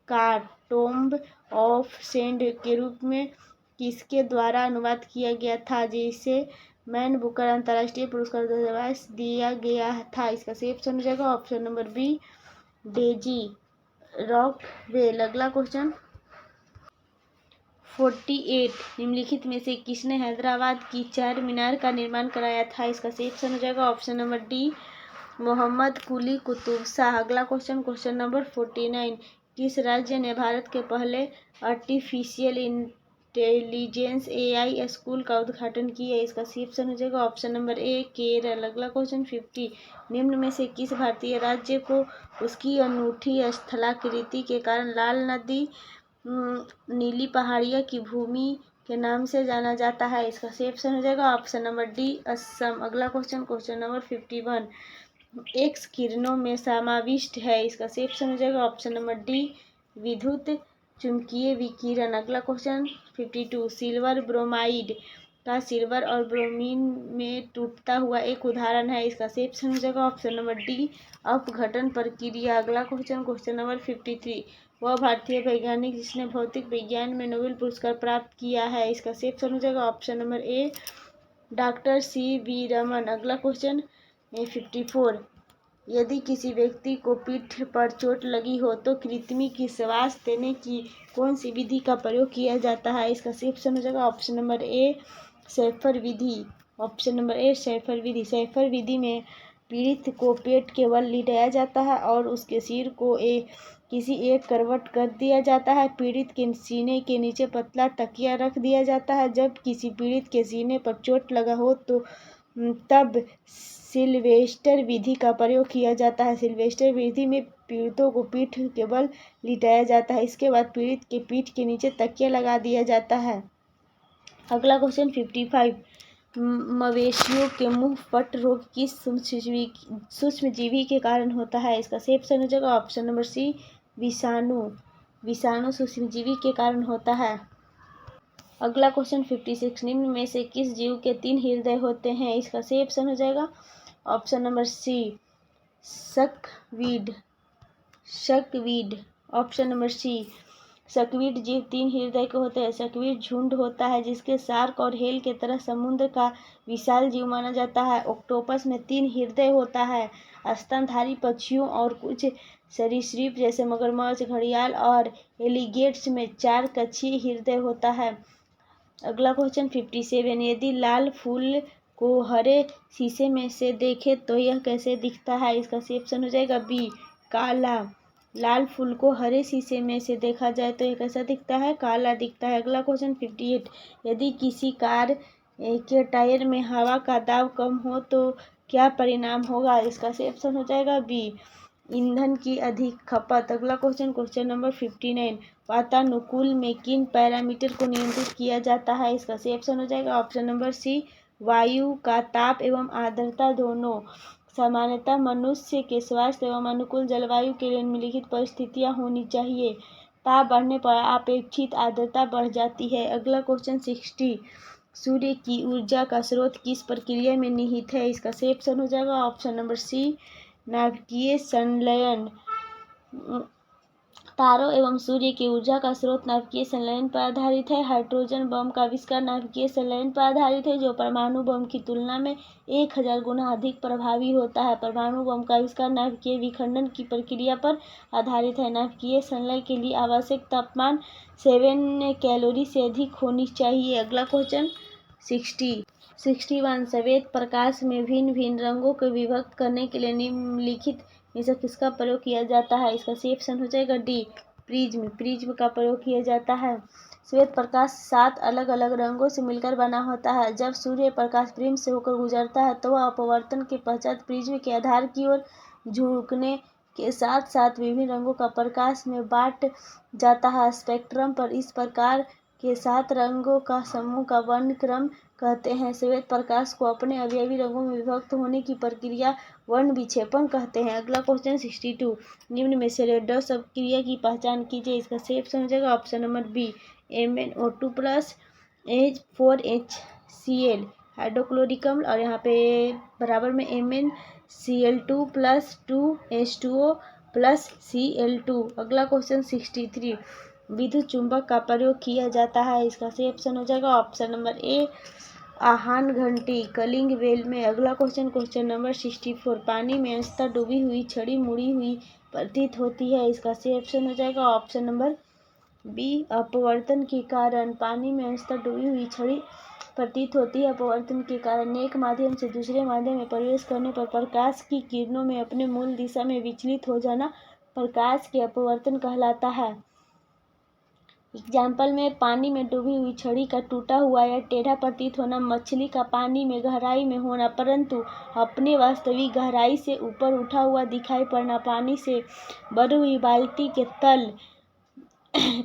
A: का टोम्ब ऑफ सेंड के रूप में किसके द्वारा अनुवाद किया गया था, जिसे मैन बुकर अंतर्राष्ट्रीय पुरस्कार 2022 दिया गया था? इसका सही ऑप्शन हो जाएगा option number B, Daisy Rockwell. अगला क्वेश्चन 48, निम्नलिखित में से किसने हैदराबाद की चार मीनार का निर्माण कराया था? इसका सही ऑप्शन हो जाएगा ऑप्शन नंबर डी, मोहम्मद कुली कुतुब शाह। अगला क्वेश्चन नंबर 49, किस राज्य ने भारत के पहले आर्टिफिशियल इंटेलिजेंस AI स्कूल का उद्घाटन किया? इसका सही ऑप्शन हो जाएगा ऑप्शन नंबर ए, केरल। अगला क्वेश्चन 50, निम्न में से किस भारतीय राज्य को उसकी अनूठी स्थलाकृति के कारण लाल नदी नीली पहाड़ियों की भूमि के नाम से जाना जाता है? इसका सही ऑप्शन हो जाएगा ऑप्शन नंबर डी, असम। अगला क्वेश्चन नंबर 51, एक्स किरणों में समाविष्ट है? इसका सही ऑप्शन हो जाएगा ऑप्शन नंबर डी, विद्युत चुंबकीय विकिरण। अगला क्वेश्चन 52, सिल्वर ब्रोमाइड का सिल्वर और ब्रोमीन में टूटता हुआ एक उदाहरण है? इसका सही ऑप्शन हो जाएगा ऑप्शन नंबर डी, अपघटन प्रक्रिया। अगला क्वेश्चन नंबर 53, वह भारतीय वैज्ञानिक जिसने भौतिक विज्ञान में नोबेल पुरस्कार प्राप्त किया है? इसका सही ऑप्शन हो जाएगा ऑप्शन नंबर ए, डॉक्टर CV रमन। अगला क्वेश्चन 54, यदि किसी व्यक्ति को पीठ पर चोट लगी हो तो कृत्रिम की श्वास देने की कौन सी विधि का प्रयोग किया जाता है? इसका सही ऑप्शन हो जाएगा ऑप्शन नंबर ए, शैफर विधि, ऑप्शन नंबर ए, शैफर विधि। शैफर विधि में पीड़ित को पेट के बल लिटाया जाता है और उसके सिर को किसी एक करवट कर दिया जाता है। पीड़ित के सीने के नीचे पतला तकिया रख दिया जाता है। जब किसी पीड़ित के सीने पर चोट लगा हो तो तब सिल्वेस्टर विधि का प्रयोग किया जाता है। सिल्वेस्टर विधि में पीड़ितों को पीठ के बल लिटाया जाता है। इसके बाद पीड़ित के पीठ के नीचे तकिया लगा दिया जाता है। अगला क्वेश्चन 55, मवेशियों के मुंह पट रोग किस सूक्ष्मजीवी के कारण होता है? इसका सही ऑप्शन हो जाएगा ऑप्शन नंबर सी, विषाणु सूक्ष्मजीवी के कारण होता है। अगला क्वेश्चन 56, निम्न में से किस जीव के 3 हृदय होते हैं? इसका सही ऑप्शन हो जाएगा option number C, squid. Option number C. Squid जीव 3 हृदय के होते हैं। सक्वीड झुंड होता है जिसके शार्क और हेल के तरह समुद्र का विशाल जीव माना जाता है। ऑक्टोपस में 3 हृदय होता है। स्तनधारी पक्षियों और कुछ सरीसृप जैसे मगरमच्छ, घड़ियाल और एलिगेट्स में 4 कक्षीय हृदय होता है। अगला क्वेश्चन 57। यदि लाल फूल को हरे शीशे में से देखें तो यह कैसे दिखता है? इसका सही ऑप्शन हो जाएगा बी, काला। लाल फूल को हरे शीशे में से देखा जाए तो यह कैसा दिखता है? काला दिखता है। अगला क्वेश्चन 58। यदि किसी कार के टायर में हवा का दाब कम हो तो क्या परिणाम होगा? इसका सही ऑप्शन हो जाएगा बी, ईंधन की अधिक खपत। अगला क्वेश्चन नंबर 59। वातानुकूल में किन पैरामीटर को नियंत्रित किया जाता है? इसका सही ऑप्शन हो जाएगा ऑप्शन नंबर सी, वायु का ताप एवं आर्द्रता दोनों। सामान्यतः मनुष्य के स्वास्थ्य एवं अनुकूल जलवायु के लिए निम्नलिखित परिस्थितियां होनी चाहिए। ताप बढ़ने पर अपेक्षित आर्द्रता बढ़ जाती है। अगला क्वेश्चन 60। सूर्य की ऊर्जा का स्रोत किस प्रक्रिया में निहित है? इसका सही ऑप्शन हो जाएगा ऑप्शन नंबर सी, नाभिकीय संलयन। तारों एवं सूर्य की ऊर्जा का स्रोत नाभिकीय संलयन पर आधारित है। हाइड्रोजन बम का आविष्कार नाभिकीय संलयन पर आधारित है, जो परमाणु बम की तुलना में 1000 गुना अधिक प्रभावी होता है। परमाणु बम का आविष्कार नाभिकीय विखंडन की प्रक्रिया पर आधारित है। नाभिकीय संलयन के लिए आवश्यक तापमान 7 कैलोरी से अधिक होनी चाहिए। अगला क्वेश्चन 61। श्वेत प्रकाश में भिन्न भिन्न रंगों को विभक्त करने के लिए निम्नलिखित में से किसका प्रयोग किया जाता है? इसका सही ऑप्शन हो जाएगा डी, प्रिज्म का प्रयोग किया जाता है। श्वेत प्रकाश 7 अलग अलग रंगों से मिलकर बना होता है। जब सूर्य प्रकाश प्रिज्म से होकर गुजरता है तो वह अपवर्तन के पश्चात प्रिज्म के आधार की ओर झुकने के साथ साथ विभिन्न रंगों का प्रकाश में बांट जाता है। स्पेक्ट्रम पर इस प्रकार के 7 रंगों का समूह का वर्णक्रम कहते हैं। श्वेत प्रकाश को अपने अवयवी रंगों में विभक्त होने की प्रक्रिया वर्ण विक्षेपण कहते हैं। अगला क्वेश्चन 62। निम्न में से रेडॉक्स अपक्रिया की पहचान कीजिए। इसका सही ऑप्शन हो जाएगा option number B, MnO2 plus H4HCl hydrochloric अम्ल, और यहाँ पे बराबर में MnCl2 plus 2H2O plus Cl2। अगला क्वेश्चन 63। विद्युत चुंबक का प्रयोग किया जाता है। इसका सही ऑप्शन हो जाएगा ऑप्शन नंबर ए, आहान घंटी, कलिंग बेल में। अगला क्वेश्चन नंबर 64। पानी में अंशतः डूबी हुई छड़ी मुड़ी हुई प्रतीत होती है। इसका सही ऑप्शन हो जाएगा ऑप्शन नंबर बी, अपवर्तन के कारण। पानी में अंशतः डूबी हुई छड़ी प्रतीत होती है अपवर्तन के कारण। एक माध्यम से दूसरे माध्यम में प्रवेश करने पर प्रकाश की किरणों में अपने मूल दिशा में विचलित हो जाना प्रकाश के अपवर्तन कहलाता है। एग्जाम्पल में पानी में डूबी हुई छड़ी का टूटा हुआ या टेढ़ा प्रतीत होना, मछली का पानी में गहराई में होना परंतु अपने वास्तविक गहराई से ऊपर उठा हुआ दिखाई पड़ना, पानी से भरी हुई बाल्टी के तल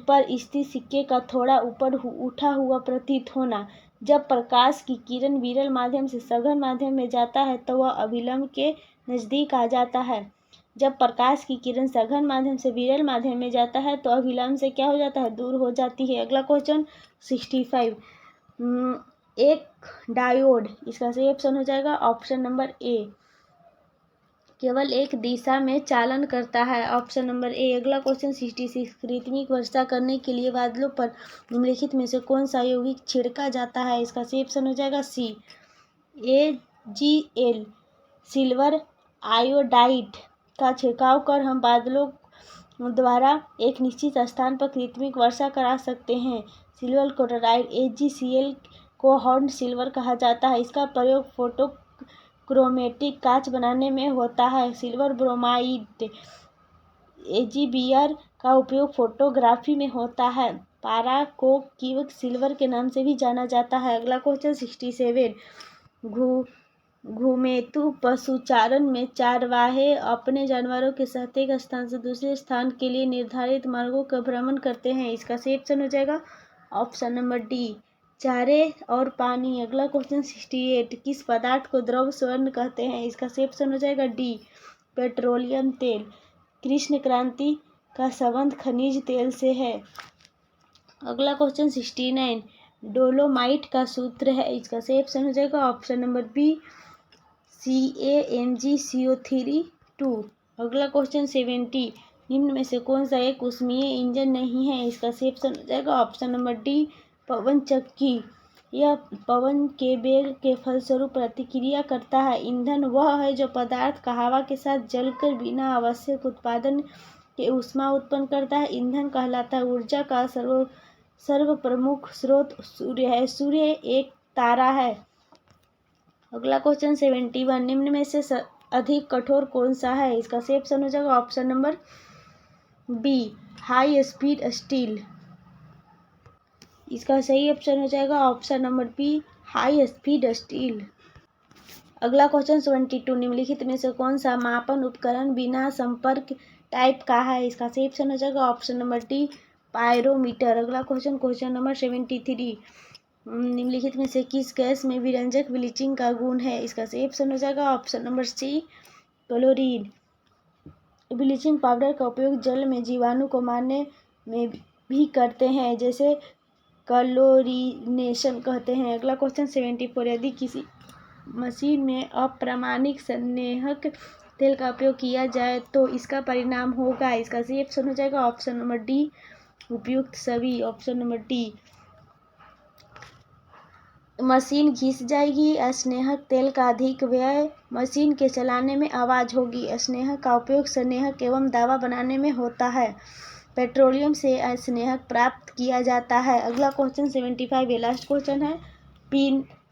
A: पर स्थित सिक्के का थोड़ा ऊपर उठा हुआ प्रतीत होना। जब प्रकाश की किरण विरल माध्यम से सघन माध्यम में जाता है तो वह अभिलंब के नजदीक आ जाता है। जब प्रकाश की किरण सघन माध्यम से विरल माध्यम में जाता है तो अभिलंब से क्या हो जाता है? दूर हो जाती है। अगला क्वेश्चन 65। एक डायोड, इसका सही ऑप्शन हो जाएगा ऑप्शन नंबर ए, केवल एक दिशा में चालन करता है। ऑप्शन नंबर ए। अगला क्वेश्चन 66। कृत्रिम वर्षा करने के लिए बादलों पर निम्नलिखित में से कौन सा यौगिक छिड़का जाता है? इसका सही ऑप्शन हो जाएगा सी, AgL, सिल्वर आयोडाइड का छिड़काव कर हम बादलों द्वारा एक निश्चित स्थान पर कृत्रिम वर्षा करा सकते हैं। सिल्वर क्लोराइड AgCl को हॉर्न सिल्वर कहा जाता है। इसका प्रयोग फोटोक्रोमेटिक कांच बनाने में होता है। सिल्वर ब्रोमाइड AgBr का उपयोग फोटोग्राफी में होता है। पारा को कीवक सिल्वर के नाम से भी जाना जाता है। अगला क्वेश्चन 67। घुमेतु पशुचारण में चारवाहे अपने जानवरों के साथ एक स्थान से दूसरे स्थान के लिए निर्धारित मार्गों का भ्रमण करते हैं। इसका सही ऑप्शन हो जाएगा ऑप्शन नंबर डी, चारे और पानी। अगला क्वेश्चन 68। किस पदार्थ को द्रव स्वर्ण कहते हैं? इसका सही ऑप्शन हो जाएगा डी, पेट्रोलियम तेल। कृष्ण क्रांति का संबंध खनिज तेल से है। अगला क्वेश्चन 69। डोलोमाइट का सूत्र है। इसका सही ऑप्शन हो जाएगा ऑप्शन नंबर बी, CaMgCO3 2। अगला क्वेश्चन 70। निम्न में से कौन सा एक ऊष्मीय इंजन नहीं है? इसका सही ऑप्शन हो जाएगा ऑप्शन नंबर डी, पवन चक्की। यह पवन के वेग के फलस्वरूप प्रतिक्रिया करता है। ईंधन वह है जो पदार्थ का हवा के साथ जलकर बिना आवश्यक उत्पादन के ऊष्मा उत्पन्न करता है। ईंधन कहलाता है। ऊर्जा का सर्व प्रमुख स्रोत सूर्य है। सूर्य एक तारा है। अगला क्वेश्चन 71, निम्न में से अधिक कठोर कौन सा है? इसका सही ऑप्शन हो जाएगा option number B, high speed steel. इसका सही ऑप्शन हो जाएगा option number B, high speed steel. अगला क्वेश्चन 72, निम्नलिखित में से कौन सा मापन उपकरण बिना संपर्क टाइप का है? इसका सही ऑप्शन हो जाएगा ऑप्शन नंबर डी, पायरोमीटर। अगला क्वेश्चन नंबर 73, निम्नलिखित में से किस गैस में विरंजक ब्लीचिंग का गुण है? इसका सही ऑप्शन हो जाएगा option number C, chlorine. Bleaching powder का उपयोग जल में जीवाणु को मारने में भी करते हैं, जैसे क्लोरीनेशन कहते हैं। अगला क्वेश्चन 74, यदि किसी मशीन में अप्रामाणिक संनेहक तेल का उपयोग किया जाए तो इसका परिणाम होगा। इसका सही ऑप्शन हो जाएगा ऑप्शन नंबर डी, उपयुक्त सभी। ऑप्शन नंबर डी, मशीन घिस जाएगी। स्नेहक तेल का अधिक व्यय मशीन के चलाने में आवाज़ होगी। स्नेहक का उपयोग स्नेहक एवं दावा बनाने में होता है। पेट्रोलियम से स्नेहक प्राप्त किया जाता है। अगला क्वेश्चन 75, ये लास्ट क्वेश्चन है।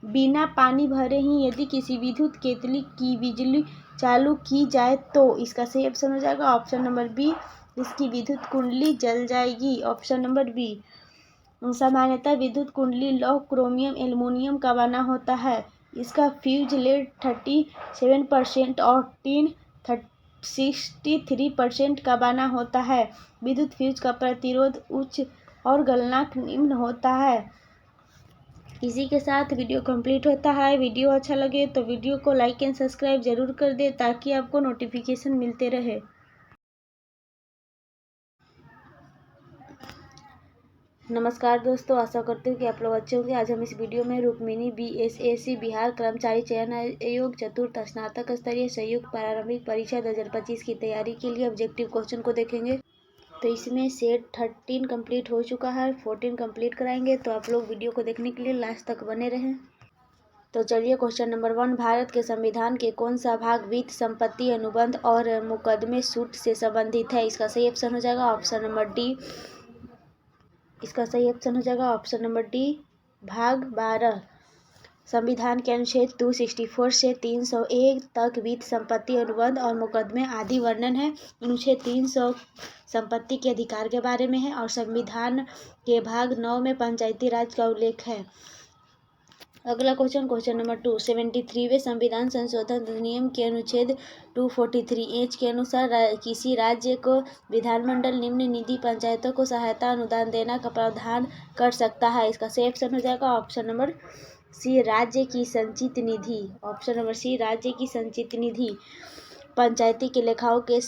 A: बिना पानी भरे ही यदि किसी विद्युत केतली की बिजली चालू की जाए तो इसका सही ऑप्शन हो जाएगा ऑप्शन नंबर बी, इसकी विद्युत कुंडली जल जाएगी। ऑप्शन नंबर बी, सामान्यतः विद्युत कुंडली लौह, क्रोमियम, एल्युमिनियम का बना होता है। इसका फ्यूज लेड 37% और टिन 63% का बना होता है। विद्युत फ्यूज का प्रतिरोध उच्च और गलनांक निम्न होता है। इसी के साथ वीडियो कंप्लीट होता है। वीडियो अच्छा लगे तो वीडियो को लाइक एंड सब्सक्राइब जरूर कर दे ताकि आपको नोटिफिकेशन मिलते रहे। नमस्कार दोस्तों, आशा करती हूँ कि आप लोग अच्छे होंगे। आज हम इस वीडियो में रुक्मिणी बीएसएसी बिहार कर्मचारी चयन आयोग चतुर्थ स्नातक स्तरीय संयुक्त प्रारंभिक परीक्षा 2025 की तैयारी के लिए ऑब्जेक्टिव क्वेश्चन को देखेंगे। तो इसमें सेट 13 कंप्लीट हो चुका है, 14 कंप्लीट कराएंगे। तो आप लोग वीडियो को देखने के लिए लास्ट तक बने रहें। तो चलिए क्वेश्चन नंबर 1, भारत के संविधान के कौन सा भाग वित्त, संपत्ति, अनुबंध और मुकदमे सूट से संबंधित है? इसका सही ऑप्शन हो जाएगा ऑप्शन नंबर डी। इसका सही ऑप्शन हो जाएगा ऑप्शन नंबर डी, भाग 12। संविधान के अनुच्छेद 264 से 301 तक वित्त, संपत्ति, अनुबंध और मुकदमे आदि वर्णन है। अनुच्छेद 300 संपत्ति के अधिकार के बारे में है और संविधान के भाग 9 में पंचायती राज का उल्लेख है। अगला क्वेश्चन नंबर 2, 73वें संविधान संशोधन अधिनियम के अनुच्छेद 243H के अनुसार किसी राज्य को विधानमंडल निम्न निधि पंचायतों को सहायता अनुदान देना का प्रावधान कर सकता है। इसका सही ऑप्शन हो जाएगा ऑप्शन नंबर सी, राज्य की संचित निधि। ऑप्शन नंबर सी, राज्य की संचित निधि। पंचायती के लेखाओं के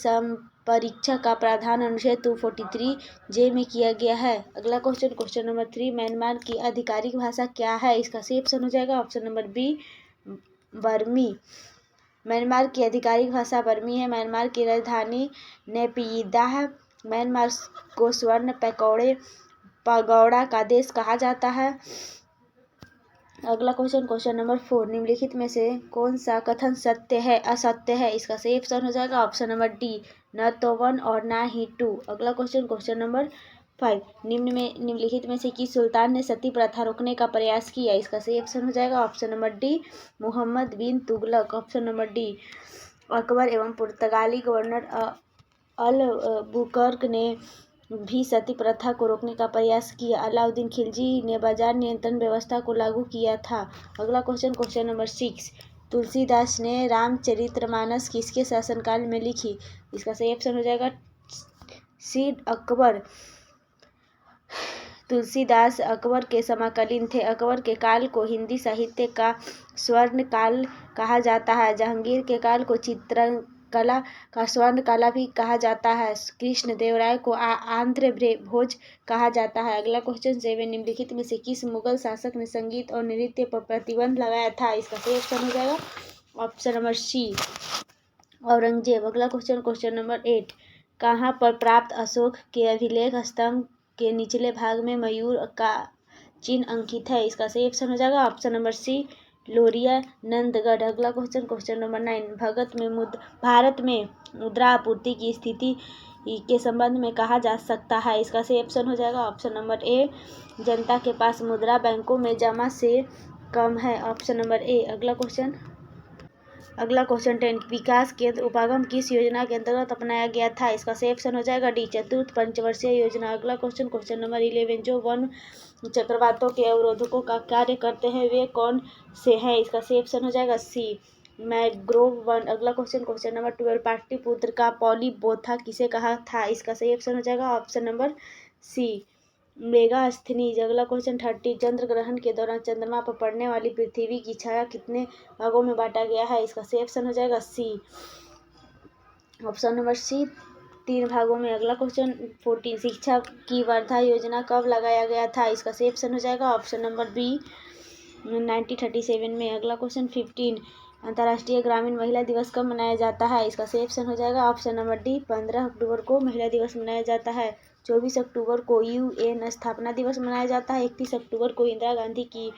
A: परीक्षा का प्रावधान अनुच्छेद 243J में किया गया है। अगला क्वेश्चन नंबर 3, म्यांमार की आधिकारिक भाषा क्या है? इसका सही ऑप्शन हो जाएगा ऑप्शन नंबर बी, बर्मी। म्यांमार की आधिकारिक भाषा बर्मी है। म्यांमार की राजधानी नेपियिदा है। म्यांमार को स्वर्ण पगौड़ा का देश कहा जाता है। अगला क्वेश्चन नंबर 4, निम्नलिखित में से कौन सा कथन सत्य है, असत्य है? इसका सही ऑप्शन हो जाएगा ऑप्शन नंबर डी, न तो 1 और ना ही 2। अगला क्वेश्चन नंबर 5, निम्नलिखित में से किस सुल्तान ने सती प्रथा रोकने का प्रयास किया? इसका सही ऑप्शन हो जाएगा option number D, Mohammad bin Tughlaq. Option number D, Akbar एवं पुर्तगाली गवर्नर अलबुकर्क ने भी सती प्रथा को रोकने का प्रयास किया। अलाउद्दीन खिलजी ने बाजार नियंत्रण व्यवस्था को लागू किया था। अगला क्वेश्चन नंबर 6, तुलसीदास ने रामचरितमानस किसके शासनकाल में लिखी? इसका सही ऑप्शन हो जाएगा सी, अकबर। तुलसीदास अकबर के समकालीन थे। अकबर के काल को हिंदी साहित्य का स्वर्ण काल कहा जाता है। जहांगीर के काल को चित्रकला का स्वर्ण काल भी कहा जाता है। कृष्ण देव राय को आंध्र भोज कहा जाता है। अगला क्वेश्चन 7, निम्नलिखित में से किस मुगल शासक ने संगीत और नृत्य पर प्रतिबंध लगाया था? इसका सही ऑप्शन हो जाएगा ऑप्शन नंबर सी, औरंगजेब। अगला क्वेश्चन नंबर 8, कहाँ पर प्राप्त अशोक के अभिलेख स्तंभ के निचले भाग में मयूर का चिन्ह अंकित है? इसका सही ऑप्शन हो जाएगा ऑप्शन नंबर सी, लोरिया नंदगढ़। अगला क्वेश्चन, क्वेश्चन नंबर 9, भारत में मुद्रा आपूर्ति की स्थिति के संबंध में कहा जा सकता है? इसका सही ऑप्शन हो जाएगा ऑप्शन नंबर ए, जनता के पास मुद्रा बैंकों में जमा से कम है, ऑप्शन नंबर ए। अगला क्वेश्चन 10, विकास केंद्र उपागम किस योजना के अंतर्गत अपनाया गया था? इसका सही ऑप्शन हो जाएगा डी, चतुर्थ पंचवर्षीय योजना। अगला क्वेश्चन, क्वेश्चन नंबर 11, जो वन चक्रवातों के अवरोधकों का कार्य करते हैं वे कौन से हैं? इसका सही ऑप्शन हो जाएगा सी, मैंग्रोव वन। अगला क्वेश्चन, क्वेश्चन नंबर 12, पाटलिपुत्र का पॉलीबोथा किसे कहा था? इसका सही ऑप्शन हो जाएगा ऑप्शन नंबर सी, मेगास्थनीज। अगला क्वेश्चन 30, चंद्र ग्रहण के दौरान चंद्रमा पर पड़ने वाली पृथ्वी की छाया कितने भागों में बांटा गया है? इसका सही ऑप्शन हो जाएगा सी, ऑप्शन नंबर सी, 3 भागों में। अगला क्वेश्चन 14, शिक्षा की वर्धा योजना कब लगाया गया था? इसका सही ऑप्शन हो जाएगा ऑप्शन नंबर बी, 1937 में। अगला क्वेश्चन 15, अंतर्राष्ट्रीय ग्रामीण महिला दिवस कब मनाया जाता है? इसका सही ऑप्शन हो जाएगा ऑप्शन नंबर डी, 15 अक्टूबर को महिला दिवस मनाया जाता है। 24 अक्टूबर को UN स्थापना दिवस मनाया जाता है। 31 अक्टूबर को इंदिरा गांधी की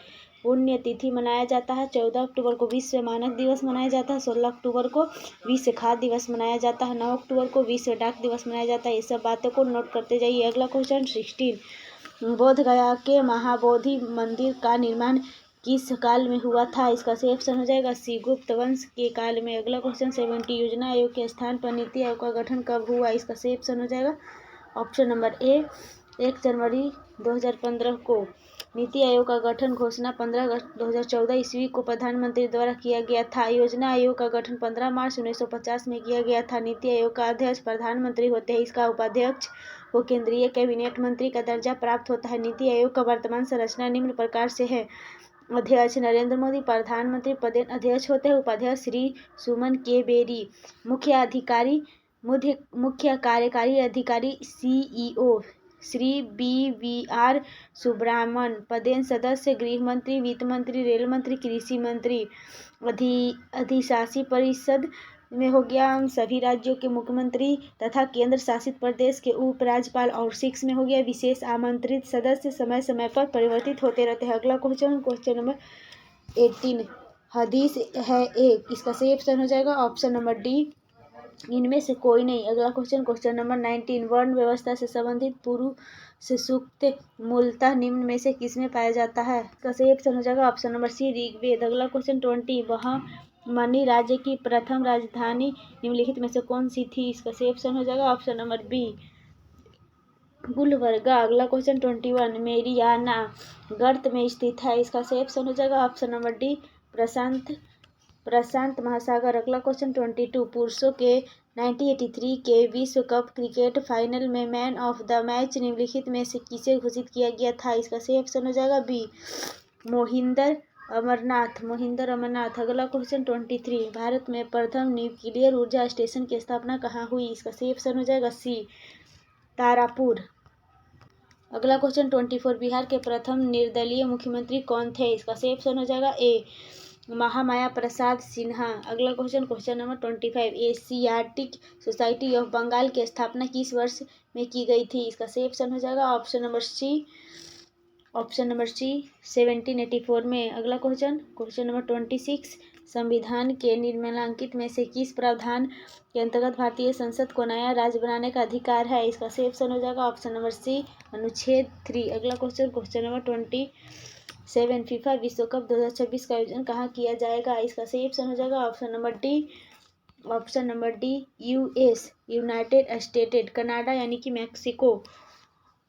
A: पुण्यतिथि मनाया जाता है। 14 अक्टूबर को विश्व मानक दिवस मनाया जाता है। 16 अक्टूबर को विश्व खाद्य दिवस मनाया जाता है। 9 अक्टूबर को विश्व डाक दिवस मनाया जाता है। ये सब बातों को नोट करते जाइए। अगला क्वेश्चन 16, बोध गया के महाबोधि मंदिर का निर्माण किस काल में हुआ था? इसका सही ऑप्शन हो जाएगा सी, गुप्त वंश के काल में। अगला क्वेश्चन 17, योजना आयोग के स्थान पर नीति आयोग का गठन कब हुआ? इसका सही ऑप्शन हो जाएगा ऑप्शन नंबर ए, 1 जनवरी 2015 को। नीति आयोग का गठन घोषणा 15 अगस्त 2014 ईस्वी को प्रधानमंत्री द्वारा किया गया था। योजना आयोग का गठन 15 मार्च 1950 में किया गया था। नीति आयोग का अध्यक्ष प्रधानमंत्री होते हैं। इसका उपाध्यक्ष को केंद्रीय कैबिनेट मंत्री का दर्जा प्राप्त होता है। नीति आयोग का वर्तमान संरचना निम्न प्रकार से है। अध्यक्ष नरेंद्र मोदी प्रधानमंत्री पदेन अध्यक्ष होते हैं। उपाध्यक्ष श्री सुमन के बेरी। मुख्य कार्यकारी अधिकारी CEO श्री BVR सुब्रमण्यम। पदेन सदस्य गृह मंत्री, वित्त मंत्री, रेल मंत्री, कृषि मंत्री। अधिशासी परिषद में हो गया सभी राज्यों के मुख्यमंत्री तथा केंद्र शासित प्रदेश के उपराज्यपाल। और 6 में हो गया विशेष आमंत्रित सदस्य, समय समय पर परिवर्तित होते रहते हैं। अगला क्वेश्चन, क्वेश्चन नंबर 18, हदीस है एक। इसका सही ऑप्शन हो जाएगा ऑप्शन नंबर डी, इनमें से कोई नहीं। अगला क्वेश्चन, क्वेश्चन नंबर 19, वर्ण व्यवस्था से संबंधित पुरुष सूक्त मूलतः निम्न में से किसमें पाया जाता है? इसका सही ऑप्शन हो जाएगा ऑप्शन नंबर सी, ऋग्वेद। अगला क्वेश्चन 20, बहमनी राज्य की प्रथम राजधानी निम्नलिखित में से कौन सी थी? इसका सही ऑप्शन हो जाएगा ऑप्शन नंबर बी, गुलबर्गा। अगला क्वेश्चन 21, मेरियाना गर्त में स्थित है। इसका सही ऑप्शन हो जाएगा ऑप्शन नंबर डी, प्रशांत महासागर। अगला क्वेश्चन 22, पुरुषों के 1983 के विश्व कप क्रिकेट फाइनल में मैन ऑफ द मैच निम्नलिखित में से किसे घोषित किया गया था? इसका सही ऑप्शन हो जाएगा बी, मोहिंदर अमरनाथ। अगला क्वेश्चन 23, भारत में प्रथम न्यूक्लियर ऊर्जा स्टेशन की स्थापना कहाँ हुई? इसका सही ऑप्शन हो जाएगा सी, तारापुर। अगला क्वेश्चन 24, बिहार के प्रथम निर्दलीय मुख्यमंत्री कौन थे? इसका सही ऑप्शन हो जाएगा ए, महामाया प्रसाद सिन्हा। अगला question, question number 25, Asiatic society of Bengal की स्थापना किस वर्ष में की गई थी? इसका सही ऑप्शन हो जाएगा ऑप्शन नंबर सी, 1784 में। अगला क्वेश्चन, क्वेश्चन नंबर 26, संविधान के निम्नलिखित में से किस प्रावधान के अंतर्गत भारतीय संसद को नया राज्य बनाने का अधिकार है? इसका सही ऑप्शन हो जाएगा ऑप्शन नंबर सी, अनुच्छेद 3। अगला क्वेश्चन, क्वेश्चन नंबर 27, फीफा विश्व कप 2026 का आयोजन कहाँ किया जाएगा? इसका सही ऑप्शन हो जाएगा option number D, US United state, Canada यानी कि मैक्सिको।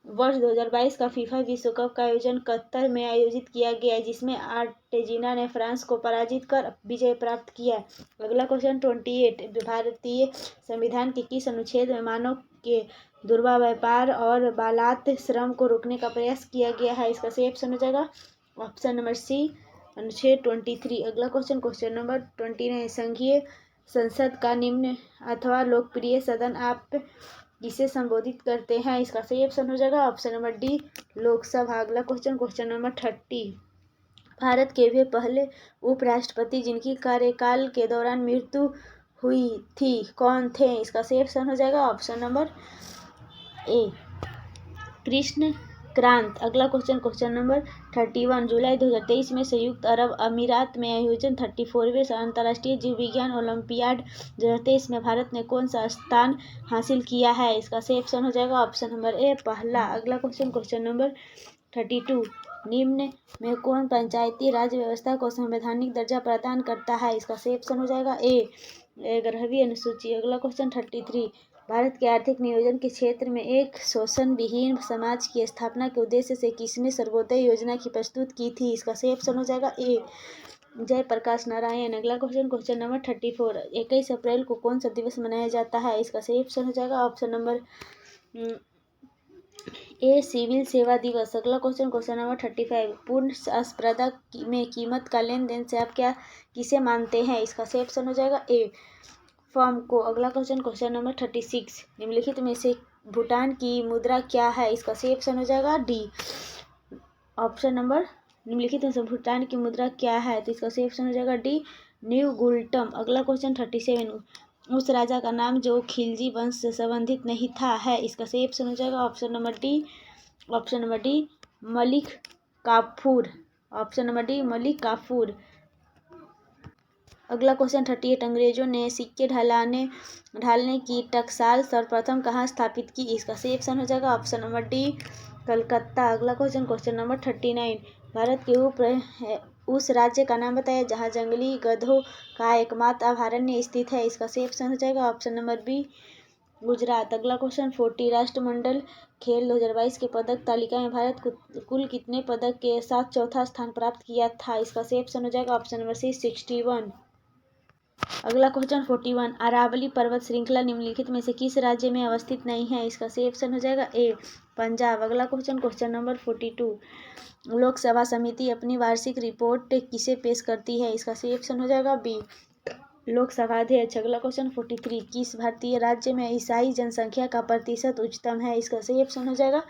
A: वर्ष 2022 का फीफा विश्व कप का आयोजन कतर में आयोजित किया गया है, जिसमें अर्जेंटीना ने फ्रांस को पराजित कर विजय प्राप्त किया। अगला क्वेश्चन 28, भारतीय संविधान के किस अनुच्छेद में मानव के दुर्व्यवहार, व्यापार और बालात श्रम को रोकने का प्रयास किया गया है? इसका सही ऑप्शन हो जाएगा ऑप्शन नंबर सी, अनुच्छेद 23। अगला क्वेश्चन, क्वेश्चन नंबर 29, संघीय संसद का निम्न अथवा लोकप्रिय सदन आप किसे संबोधित करते हैं? इसका सही ऑप्शन हो जाएगा ऑप्शन नंबर डी, लोकसभा। अगला क्वेश्चन, क्वेश्चन नंबर 30, भारत के वे पहले उपराष्ट्रपति जिनकी कार्यकाल के दौरान मृत्यु हुई थी, कौन थे? इसका सही ऑप्शन हो जाएगा ऑप्शन नंबर ए, कृष्ण क्रांत। अगला क्वेश्चन नंबर 31, जुलाई 2023 में संयुक्त अरब अमीरात में आयोजन 34वें अंतर्राष्ट्रीय जीव विज्ञान ओलंपियाड 2023 में भारत ने कौन सा स्थान हासिल किया है? इसका सही ऑप्शन हो जाएगा ऑप्शन नंबर ए, पहला। अगला क्वेश्चन नंबर 32, निम्न में कौन पंचायती राज व्यवस्था को संवैधानिक दर्जा प्रदान करता है? इसका सही ऑप्शन हो जाएगा ए, 11वीं अनुसूची। अगला क्वेश्चन 33, भारत के आर्थिक नियोजन के क्षेत्र में एक शोषण विहीन समाज की स्थापना के उद्देश्य से किसने सर्वोदय योजना की प्रस्तुत की थी? इसका सही ऑप्शन हो जाएगा ए, जयप्रकाश नारायण। अगला क्वेश्चन नंबर 34, 21 अप्रैल को कौन सा दिवस मनाया जाता है? इसका सही ऑप्शन हो जाएगा ऑप्शन नंबर ए, सिविल सेवा दिवस। अगला क्वेश्चन नंबर 35, पूर्ण अस्पर्धा में कीमत का लेन देन से आप क्या किसे मानते हैं? इसका सही ऑप्शन हो जाएगा ए, फॉर्म को। अगला क्वेश्चन नंबर 36, निम्नलिखित में से भूटान की मुद्रा क्या है? इसका सही ऑप्शन हो जाएगा डी, ऑप्शन नंबर, निम्नलिखित में से भूटान की मुद्रा क्या है? तो इसका सही ऑप्शन हो जाएगा डी, न्यू गुल्टम। अगला क्वेश्चन 37, उस राजा का नाम जो खिलजी वंश से संबंधित नहीं था है? इसका सही ऑप्शन हो जाएगा option number D, Malik Kafur. Option number D, Malik Kafur. अगला क्वेश्चन 38, अंग्रेजों ने सिक्के ढालने की टकसाल सर्वप्रथम कहाँ स्थापित की? इसका सही ऑप्शन हो जाएगा ऑप्शन नंबर डी, कलकत्ता। अगला क्वेश्चन नंबर 39, भारत के उस राज्य का नाम बताया जहाँ जंगली गधों का एकमात्र अभयारण्य स्थित है? इसका सही ऑप्शन हो जाएगा ऑप्शन नंबर बी, गुजरात। अगला क्वेश्चन 40, राष्ट्रमंडल खेल 2022 के पदक तालिका में भारत कुल कितने पदक के साथ चौथा स्थान प्राप्त किया था? इसका सही ऑप्शन हो जाएगा ऑप्शन नंबर सी, 61। अगला क्वेश्चन 41, अरावली पर्वत श्रृंखला निम्नलिखित में से किस राज्य में अवस्थित नहीं है? इसका सही ऑप्शन हो जाएगा ए, पंजाब। अगला क्वेश्चन नंबर 42, लोकसभा समिति अपनी वार्षिक रिपोर्ट किसे पेश करती है? इसका सही ऑप्शन हो जाएगा बी, लोकसभा अध्यक्ष। अगला क्वेश्चन 43, किस भारतीय राज्य में ईसाई जनसंख्या का प्रतिशत उच्चतम है? इसका सही ऑप्शन हो जाएगा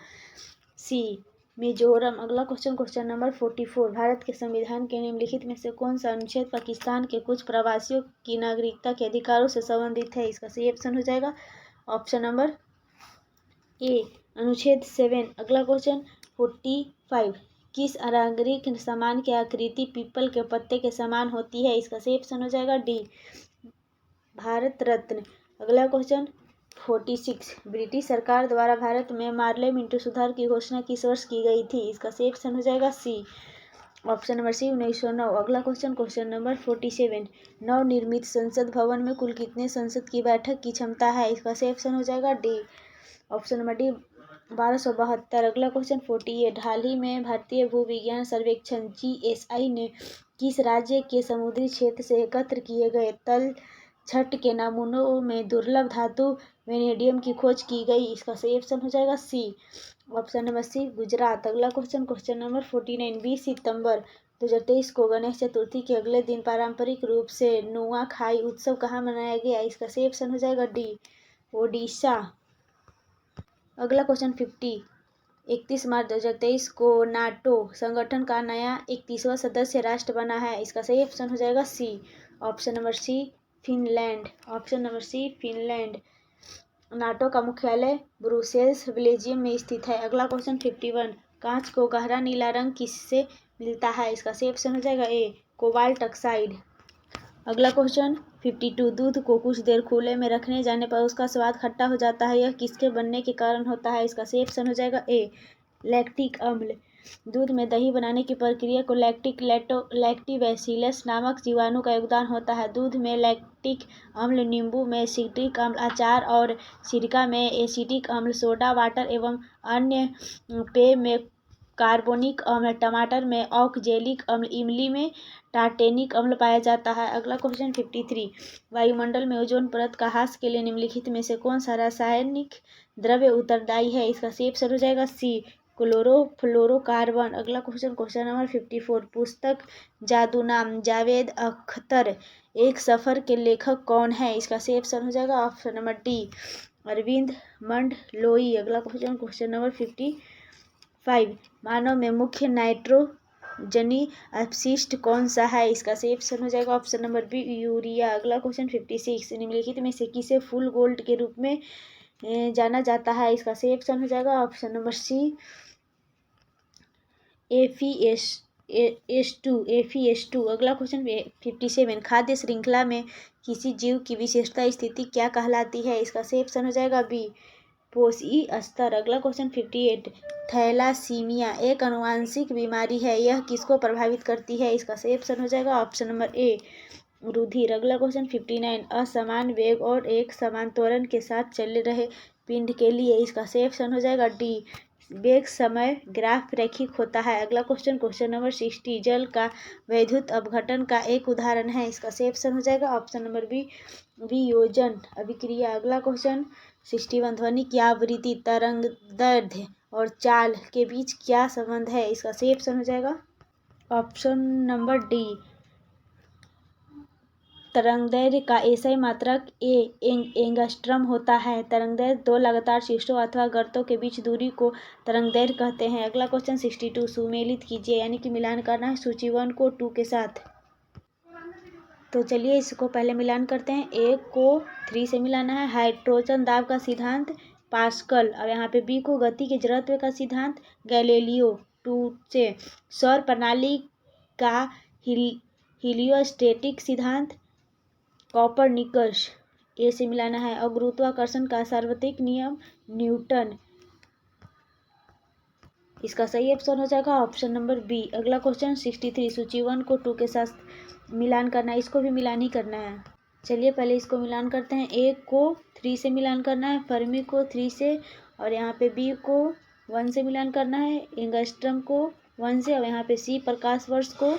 A: सी, मिजोरम। अगला क्वेश्चन नंबर 44, भारत के संविधान के निम्नलिखित में से कौन सा अनुच्छेद पाकिस्तान के कुछ प्रवासियों की नागरिकता के अधिकारों से संबंधित है? इसका सही ऑप्शन हो जाएगा ऑप्शन नंबर ए, अनुच्छेद 7। अगला क्वेश्चन 45, किस नागरिक सामान की आकृति पीपल के पत्ते के समान होती है? इसका सही ऑप्शन हो जाएगा डी, भारत रत्न। अगला क्वेश्चन 46, ब्रिटिश सरकार द्वारा भारत में पार्लियामेंट्री सुधार की घोषणा किस वर्ष की गई थी? इसका सही ऑप्शन हो जाएगा सी, ऑप्शन नंबर सी, 1909। अगला क्वेश्चन नंबर 47, नवनिर्मित संसद भवन में कुल कितने संसद की बैठक की क्षमता है? इसका सही ऑप्शन हो जाएगा डी, ऑप्शन नंबर डी, 1272। अगला क्वेश्चन 48, हाल ही में भारतीय भूविज्ञान सर्वेक्षण GSI ने किस राज्य के समुद्री क्षेत्र से एकत्र किए गए तल छट के नमूनों में दुर्लभ धातु वेनेडियम की खोज की गई? इसका सही ऑप्शन हो जाएगा सी, ऑप्शन नंबर सी, गुजरात। अगला क्वेश्चन नंबर 49, 20 सितंबर 2023 को गणेश चतुर्थी के अगले दिन पारंपरिक रूप से नुआखाई उत्सव कहाँ मनाया गया? इसका सही ऑप्शन हो जाएगा डी, ओडिशा। अगला क्वेश्चन 50, 31 मार्च 2023 को नाटो संगठन का नया 31वां सदस्य राष्ट्र बना है? इसका सही ऑप्शन हो जाएगा C, option number C, Finland. Option number C, Finland. NATO का मुख्यालय ब्रुसेल्स बेल्जियम में स्थित है। अगला क्वेश्चन 51, कांच को गहरा नीला रंग किससे मिलता है? इसका सही ऑप्शन हो जाएगा ए, कोबाल्ट ऑक्साइड। अगला क्वेश्चन 52, दूध को कुछ देर खुले में रखने जाने पर उसका स्वाद खट्टा हो जाता है, यह किसके बनने के कारण होता है? इसका सही ऑप्शन हो जाएगा ए, लैक्टिक अम्ल। दूध में दही बनाने की प्रक्रिया को लैक्टिबैसिलस नामक जीवाणु का योगदान होता है। दूध में लैक्टिक अम्ल, नींबू में सिट्रिक अम्ल, अचार और सिरका में एसिटिक अम्ल, सोडा वाटर एवं अन्य पेय में कार्बोनिक अम्ल, टमाटर में ऑक्जेलिक अम्ल, इमली में टार्टेनिक अम्ल पाया जाता है। अगला क्वेश्चन 53, वायुमंडल में ओजोन परत का ह्रास के लिए निम्नलिखित में से कौन सा रासायनिक द्रव्य उत्तरदायी है? इसका सही ऑप्शन हो जाएगा सी, क्लोरोफ्लोरोकार्बन। अगला क्वेश्चन नंबर 54, पुस्तक जादूनाम जावेद अख्तर एक सफर के लेखक कौन है? इसका सही ऑप्शन हो जाएगा option number D, Arvind Mandloi. अगला क्वेश्चन नंबर 55, मानव में मुख्य जनी अपशिष्ट कौन सा है? इसका सही ऑप्शन हो जाएगा ऑप्शन नंबर बी यूरिया। अगला क्वेश्चन 56, निम्नलिखित में से किसे फुल गोल्ड के रूप में जाना जाता है? इसका सही ऑप्शन हो जाएगा ऑप्शन नंबर सी FeS2। अगला क्वेश्चन 57, खाद्य श्रृंखला में किसी जीव की विशेषता स्थिति क्या कहलाती है? इसका सही ऑप्शन हो जाएगा बी पोषी स्तर। अगला क्वेश्चन 58, थैलासीमिया एक आनुवंशिक बीमारी है, यह किसको प्रभावित करती है? इसका सही ऑप्शन हो जाएगा ऑप्शन नंबर ए रुधिर। अगला क्वेश्चन 59, असमान वेग और एक समान त्वरण के साथ चल रहे पिंड के लिए इसका सही ऑप्शन हो जाएगा डी वेग समय ग्राफ रैखिक होता है। अगला क्वेश्चन नंबर 60, जल का वैद्युत अपघटन का एक उदाहरण है, इसका सही ऑप्शन हो जाएगा ऑप्शन नंबर बी वियोजन अभिक्रिया। अगला क्वेश्चन 61, ध्वनि की आवृत्ति, तरंग दैर्ध्य और चाल के बीच क्या संबंध है? इसका सही ऑप्शन हो जाएगा ऑप्शन नंबर डी तरंगदैर्घ्य का एसआई मात्रक एंगस्ट्रम होता है। तरंगदैर्घ्य दो लगातार शीर्षों अथवा गर्तों के बीच दूरी को तरंगदैर्घ्य कहते हैं। अगला क्वेश्चन 62, सुमेलित कीजिए, यानी कि मिलान करना है सूची 1 को 2 के साथ। तो चलिए इसको पहले मिलान करते हैं। ए को 3 से मिलाना है, हाइड्रोजन दाब का सिद्धांत पास्कल। अब यहाँ पे बी को गति के जड़त्व का सिद्धांत गैलीलियो 2 से, सौर प्रणाली का हीलियोस्टैटिक सिद्धांत कॉपरनिकस ए से मिलाना है, और गुरुत्वाकर्षण का सार्वत्रिक नियम न्यूटन। इसका सही ऑप्शन हो जाएगा ऑप्शन नंबर बी। अगला क्वेश्चन 63, सूची 1 को 2 के साथ मिलान करना है, इसको भी मिलान ही करना है। चलिए पहले इसको मिलान करते हैं। ए को 3 से मिलान करना है, फर्मी को 3 से, और यहाँ पे बी को 1 से मिलान करना है, एंगस्ट्रम को 1 से, और यहाँ पे सी प्रकाश वर्ष को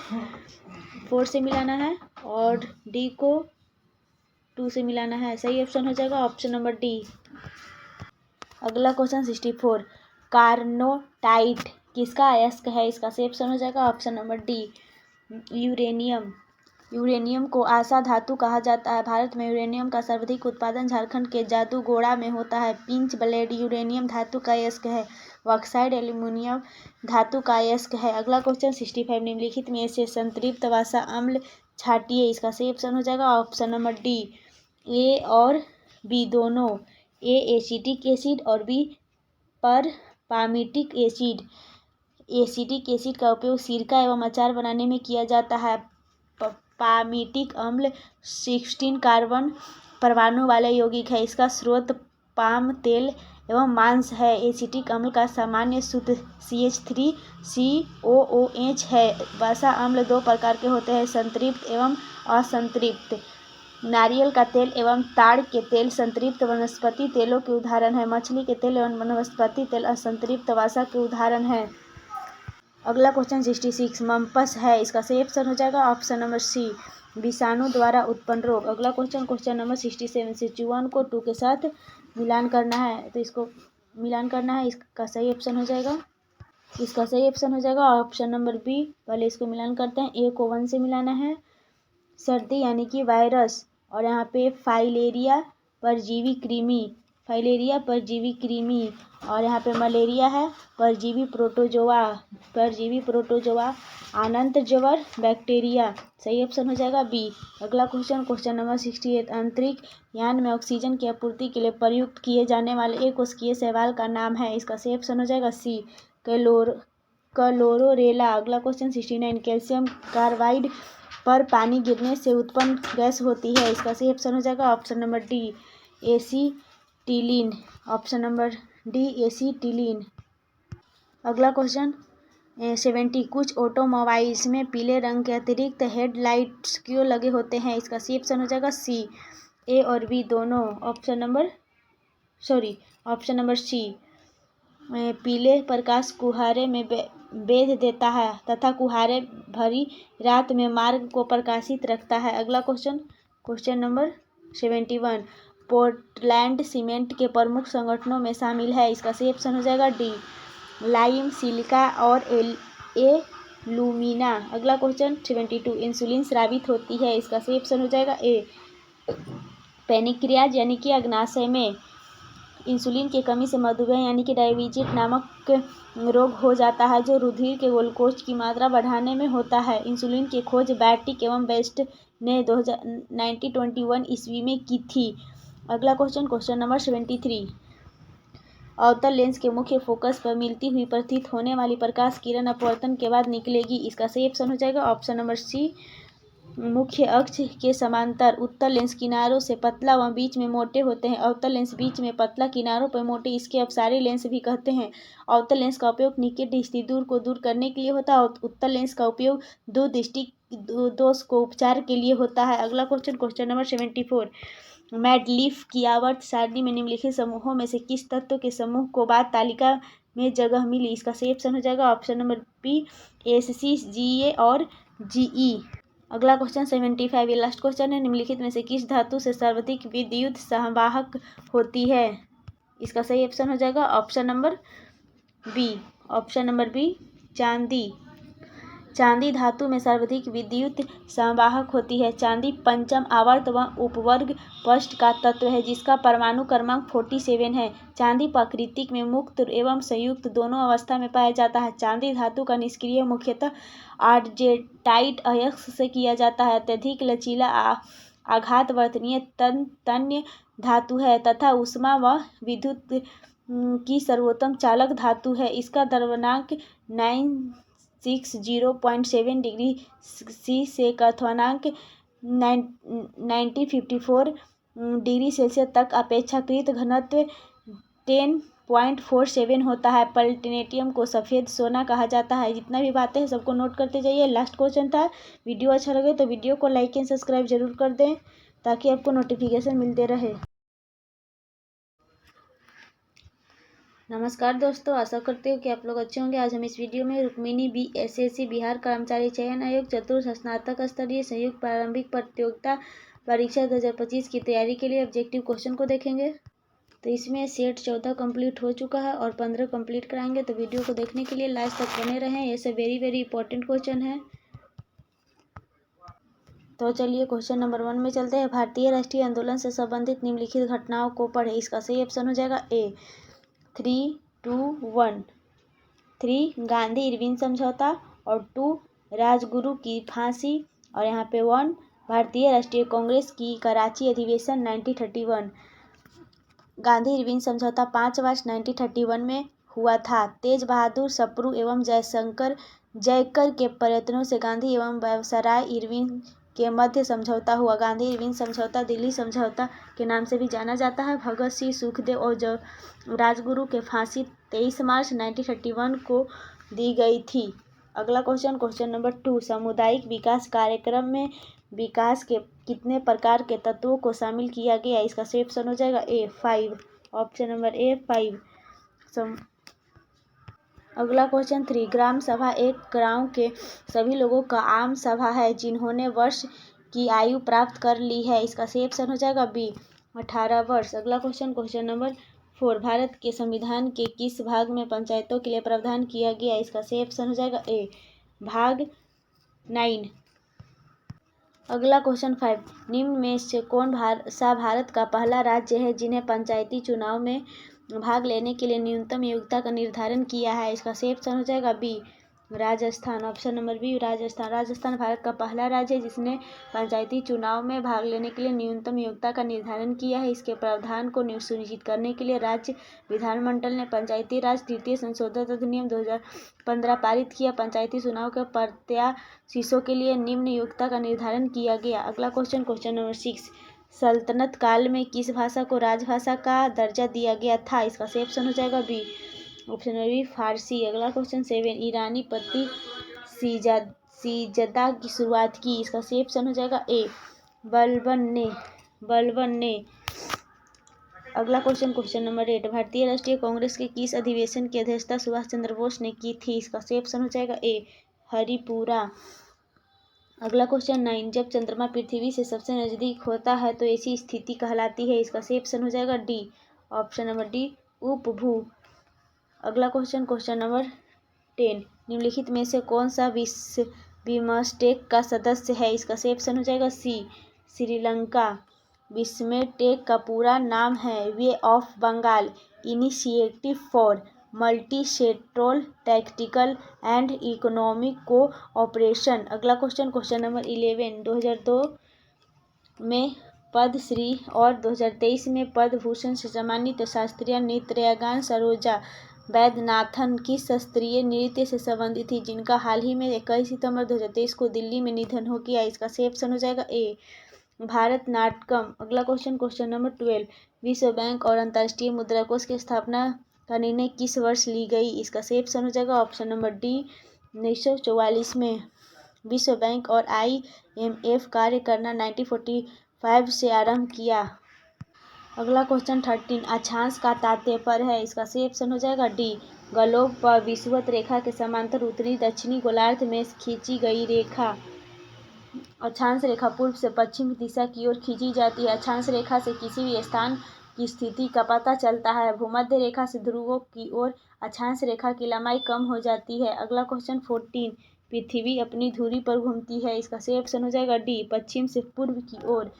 A: 4 से मिलाना है, और डी को 2 से मिलाना है। सही ऑप्शन हो जाएगा ऑप्शन नंबर डी। अगला क्वेश्चन 64, कार्नोटाइट किसका अयस्क है? इसका सही ऑप्शन हो जाएगा option number D uranium. Uranium को आशा धातु कहा जाता है। भारत में यूरेनियम का सर्वाधिक उत्पादन झारखंड के जादूगोड़ा में होता है। पिंच ब्लेड यूरेनियम धातु का अयस्क है। बॉक्साइट एल्यूमिनियम धातु का अयस्क है। अगला क्वेश्चन 65, निम्नलिखित में से संतृप्त वसा अम्ल छाटिए, इसका सही ऑप्शन हो जाएगा ऑप्शन नंबर डी ए और बी दोनों। ए एसिटिक एसिड और बी पर पामिटिक एसिड। एसिटिक एसिड का उपयोग सिरका एवं अचार बनाने में किया जाता है। पामिटिक अम्ल 16 कार्बन परमाणु वाला यौगिक है। इसका स्रोत पाम तेल एवं मांस है। एसिटिक अम्ल का सामान्य शुद्ध CH3COOH है। वसा अम्ल 2 प्रकार के होते हैं, संतृप्त एवं असंतृप्त। नारियल का तेल एवं ताड़ के तेल संतृप्त वनस्पति तेलों के उदाहरण है। मछली के तेल एवं वनस्पति तेल असंतृप्त वसा के उदाहरण है। अगला क्वेश्चन 66, मम्पस है, इसका सही ऑप्शन हो जाएगा ऑप्शन नंबर सी विषाणु द्वारा उत्पन्न रोग। अगला क्वेश्चन नंबर 67, सूची 1 को 2 के साथ मिलान करना है, तो इसको मिलान करना है। इसका सही ऑप्शन हो जाएगा ऑप्शन नंबर बी। पहले इसको मिलान करते हैं। ए को 1 से मिलाना है, सर्दी यानी कि वायरस, और यहाँ पे फाइलेरिया परजीवी कृमि, और यहाँ पे मलेरिया है, परजीवी प्रोटोजोआ, अनंत ज्वर बैक्टीरिया। सही ऑप्शन हो जाएगा बी। अगला क्वेश्चन नंबर 68, अंतरिक्ष यान में ऑक्सीजन की आपूर्ति के लिए प्रयुक्त किए जाने वाले एक कोशिकीय शैवाल का नाम है। इसका सही ऑप्शन हो जाएगा सी क्लोरोरेला। अगला क्वेश्चन 69, कैल्शियम कार्बाइड पर पानी गिरने से उत्पन्न गैस होती है। इसका सही ऑप्शन हो जाएगा option number D acetylene. Option number D acetylene. अगला क्वेश्चन 70, कुछ ऑटोमोबाइल्स में पीले रंग के अतिरिक्त हेडलाइट्स क्यों लगे होते हैं? इसका सही ऑप्शन हो जाएगा सी ए और बी दोनों। ऑप्शन नंबर सी पीले प्रकाश कुहारे में बेध देता है तथा कुहारे भरी रात में मार्ग को प्रकाशित रखता है। अगला क्वेश्चन नंबर 71, पोर्टलैंड सीमेंट के प्रमुख संगठनों में शामिल है। इसका सही ऑप्शन हो जाएगा डी लाइम, सिलिका और एलुमिना। अगला क्वेश्चन 72, इंसुलिन स्रावित होती है। इसका सही ऑप्शन हो जाएगा ए पैनिक्रियाज यानी कि अग्नाशय में। इंसुलिन की कमी से मधुमेह यानी कि डायबिटीज नामक रोग हो जाता है, जो रुधिर के ग्लूकोज की मात्रा बढ़ाने में होता है। इंसुलिन की खोज बैटिक एवं बेस्ट ने 1921 ईस्वी में की थी। अगला क्वेश्चन नंबर 73। अवतल लेंस के मुख्य फोकस पर मिलती हुई प्रतीत होने वाली प्रकाश किरण अपवर्तन के बाद निकलेगी। इसका सही ऑप्शन हो जाएगा ऑप्शन नंबर सी, मुख्य अक्ष के समांतर। उत्तल लेंस किनारों से पतला व बीच में मोटे होते हैं। अवतल लेंस बीच में पतला, किनारों पर मोटे, इसके अपसारी लेंस भी कहते हैं। अवतल लेंस का उपयोग निकट स्थित दूर को दूर करने के लिए होता है। उत्तल लेंस का उपयोग दो दृष्टि दोष को उपचार के लिए होता है। अगला क्वेश्चन नंबर 74। मैडलीफ की आवर्त सारणी में निम्नलिखित समूहों में से किस तत्व के समूह को बाद तालिका में जगह मिली? इसका सही ऑप्शन हो जाएगा ऑप्शन नंबर बी, एससी, जीए और जीई। अगला क्वेश्चन 75, ये लास्ट क्वेश्चन है। निम्नलिखित में से किस धातु से सर्वाधिक विद्युत संवाहक होती है? इसका सही ऑप्शन हो जाएगा ऑप्शन नंबर बी, चांदी। चांदी धातु में सर्वाधिक विद्युत संवाहक होती है। चांदी पंचम आवर्त व उपवर्ग पृष्ठ का तत्व है, जिसका परमाणु क्रमांक 47 है। चांदी प्रकृति में मुक्त एवं संयुक्त दोनों अवस्था में पाया जाता है। चांदी धातु का निष्क्रिय मुख्यतः आर्जेटाइट अयस्क से किया जाता है। अत्यधिक लचीला आघातवर्तनीय तन्य धातु है तथा ऊष्मा व विद्युत की सर्वोत्तम चालक धातु है। इसका द्रव्यमाप 960.7 डिग्री सी से क्वथनांक 1954 डिग्री सेल्सियस तक अपेक्षाकृत घनत्व 10.47 होता है। प्लैटिनम को सफ़ेद सोना कहा जाता है। जितना भी बातें हैं सबको नोट करते जाइए। लास्ट क्वेश्चन था। वीडियो अच्छा लगे तो वीडियो को लाइक एंड सब्सक्राइब जरूर कर दें, ताकि आपको नोटिफिकेशन मिलते रहे। नमस्कार दोस्तों, आशा करते हो कि आप लोग अच्छे होंगे। आज हम इस वीडियो में रुक्मिणी BSSC बिहार कर्मचारी चयन आयोग चतुर्थ स्नातक स्तरीय संयुक्त प्रारंभिक प्रतियोगिता परीक्षा 2025 की तैयारी के लिए ऑब्जेक्टिव क्वेश्चन को देखेंगे। तो इसमें सेट 14 कंप्लीट हो चुका है और 15 कंप्लीट कराएंगे। तो वीडियो को देखने के लिए लास्ट तक बने रहें, ये सब वेरी इंपॉर्टेंट क्वेश्चन है। तो चलिए क्वेश्चन नंबर 1 में चलते हैं। भारतीय राष्ट्रीय आंदोलन से संबंधित निम्नलिखित घटनाओं को पढ़े। इसका सही ऑप्शन हो जाएगा ए 3, 2, 1। 3 गांधी इरविन समझौता और 2 राजगुरु की फांसी और यहाँ पे 1 भारतीय राष्ट्रीय कांग्रेस की कराची अधिवेशन 1931। गांधी इरविन समझौता 5 मार्च 1931 में हुआ था। तेज बहादुर सप्रू एवं जयकर के प्रयत्नों से गांधी एवं वायसराय इरविन के मध्य समझौता हुआ। गांधी इरविन समझौता दिल्ली समझौता के नाम से भी जाना जाता है। भगत सिंह, सुखदेव और राजगुरु के फांसी 23 मार्च 1931 को दी गई थी। अगला क्वेश्चन नंबर 2, सामुदायिक विकास कार्यक्रम में विकास के कितने प्रकार के तत्वों को शामिल किया गया? इसका सही ऑप्शन हो जाएगा ए 5, ऑप्शन नंबर ए 5। अगला क्वेश्चन 3, ग्राम सभा एक गांव के सभी लोगों का आम सभा है जिन्होंने वर्ष की आयु प्राप्त कर ली है। इसका सही ऑप्शन हो जाएगा बी 18 वर्ष। अगला क्वेश्चन नंबर 4, भारत के संविधान के किस भाग में पंचायतों के लिए प्रावधान किया गया? इसका सही ऑप्शन हो जाएगा ए भाग 9। अगला क्वेश्चन 5, निम्न में से कौन सा भारत का पहला राज्य है जिन्हें पंचायती चुनाव में भाग लेने के लिए न्यूनतम योग्यता का निर्धारण किया है? इसका सही ऑप्शन हो जाएगा B Rajasthan, option number B Rajasthan. Rajasthan Bharat का पहला राज्य है जिसने पंचायती चुनाव में भाग लेने के लिए न्यूनतम योग्यता का निर्धारण किया है। इसके प्रावधान को सुनिश्चित करने के लिए राज्य विधानमंडल ने पंचायती राज तृतीय संशोधित अधिनियम 2015 पारित किया। पंचायती चुनाव के प्रत्याशियों के लिए निम्न योग्यता का निर्धारण किया गया। अगला क्वेश्चन नंबर 6, सल्तनत काल में किस भाषा को राजभाषा का दर्जा दिया गया था? इसका सही ऑप्शन हो जाएगा बी, ऑप्शन नंबर बी फारसी। अगला क्वेश्चन 7, ईरानी पत्ती सीजदा की शुरुआत की? इसका सही ऑप्शन हो जाएगा ए बलबन ने। अगला क्वेश्चन नंबर 8, भारतीय राष्ट्रीय कांग्रेस के किस अधिवेशन की अध्यक्षता सुभाष चंद्र बोस ने की थी? इसका सही ऑप्शन हो जाएगा ए हरिपुरा। अगला क्वेश्चन 9, जब चंद्रमा पृथ्वी से सबसे नजदीक होता है तो ऐसी स्थिति कहलाती है? इसका सही ऑप्शन हो जाएगा डी, ऑप्शन नंबर डी उपभू। अगला क्वेश्चन नंबर 10, निम्नलिखित में से कौन सा बिम्स्टेक का सदस्य है? इसका सही ऑप्शन हो जाएगा सी श्रीलंका। बिस्मेटेक का पूरा नाम है bay of Bengal initiative for multi sectoral tactical and economic cooperation. अगला क्वेश्चन नंबर 11, 2002 में पद्मश्री और 2023 में पद्म भूषण से सम्मानित शास्त्रीय नृत्यगान सरोजा वैद्यनाथन किस शास्त्रीय नृत्य से संबंधित थी जिनका हाल ही में 21 सितंबर 2023 को दिल्ली में निधन हो गया। इसका सही ऑप्शन हो जाएगा ए भारतनाट्यम। अगला क्वेश्चन नंबर 12, विश्व बैंक और अंतर्राष्ट्रीय मुद्रा कोष की स्थापना का निर्णय किस वर्ष ली गई। इसका सही ऑप्शन हो जाएगा ऑप्शन नंबर डी 1944 में। विश्व बैंक और IMF कार्य करना 1945 से आरंभ किया। अगला क्वेश्चन 13, अक्षांश का तात्पर्य है। इसका सही ऑप्शन हो जाएगा डी ग्लोब पर विषुवत रेखा के समांतर उत्तरी दक्षिणी गोलार्ध में खींची गई रेखा। अक्षांश रेखा पूर्व से पश्चिम दिशा की ओर खींची जाती है। अक्षांश रेखा से किसी भी स्थान की स्थिति का पता चलता है। भूमध्य रेखा से ध्रुवों की ओर अक्षांश रेखा की लंबाई कम हो जाती है। अगला क्वेश्चन 14, पृथ्वी अपनी धुरी पर घूमती है। इसका सही ऑप्शन हो जाएगा डी पश्चिम से पूर्व की ओर।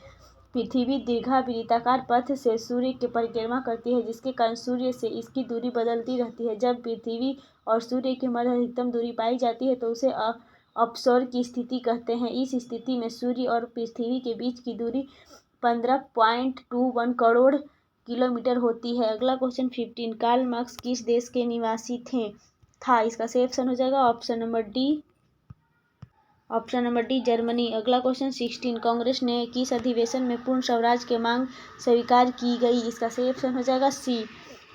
A: पृथ्वी दीर्घवृत्ताकार पथ से सूर्य की परिक्रमा करती है जिसके कारण सूर्य से इसकी दूरी बदलती रहती है। जब पृथ्वी और सूर्य के मध्य अधिकतम दूरी पाई जाती है तो उसे अपसौर की स्थिति कहते हैं। इस स्थिति में सूर्य और पृथ्वी के बीच की दूरी 15.21 करोड़ किलोमीटर होती है। अगला क्वेश्चन 15, कार्ल मार्क्स किस देश के निवासी था। इसका सही ऑप्शन हो जाएगा ऑप्शन नंबर डी जर्मनी। अगला क्वेश्चन 16, कांग्रेस ने किस अधिवेशन में पूर्ण स्वराज की मांग स्वीकार की गई। इसका सही ऑप्शन हो जाएगा सी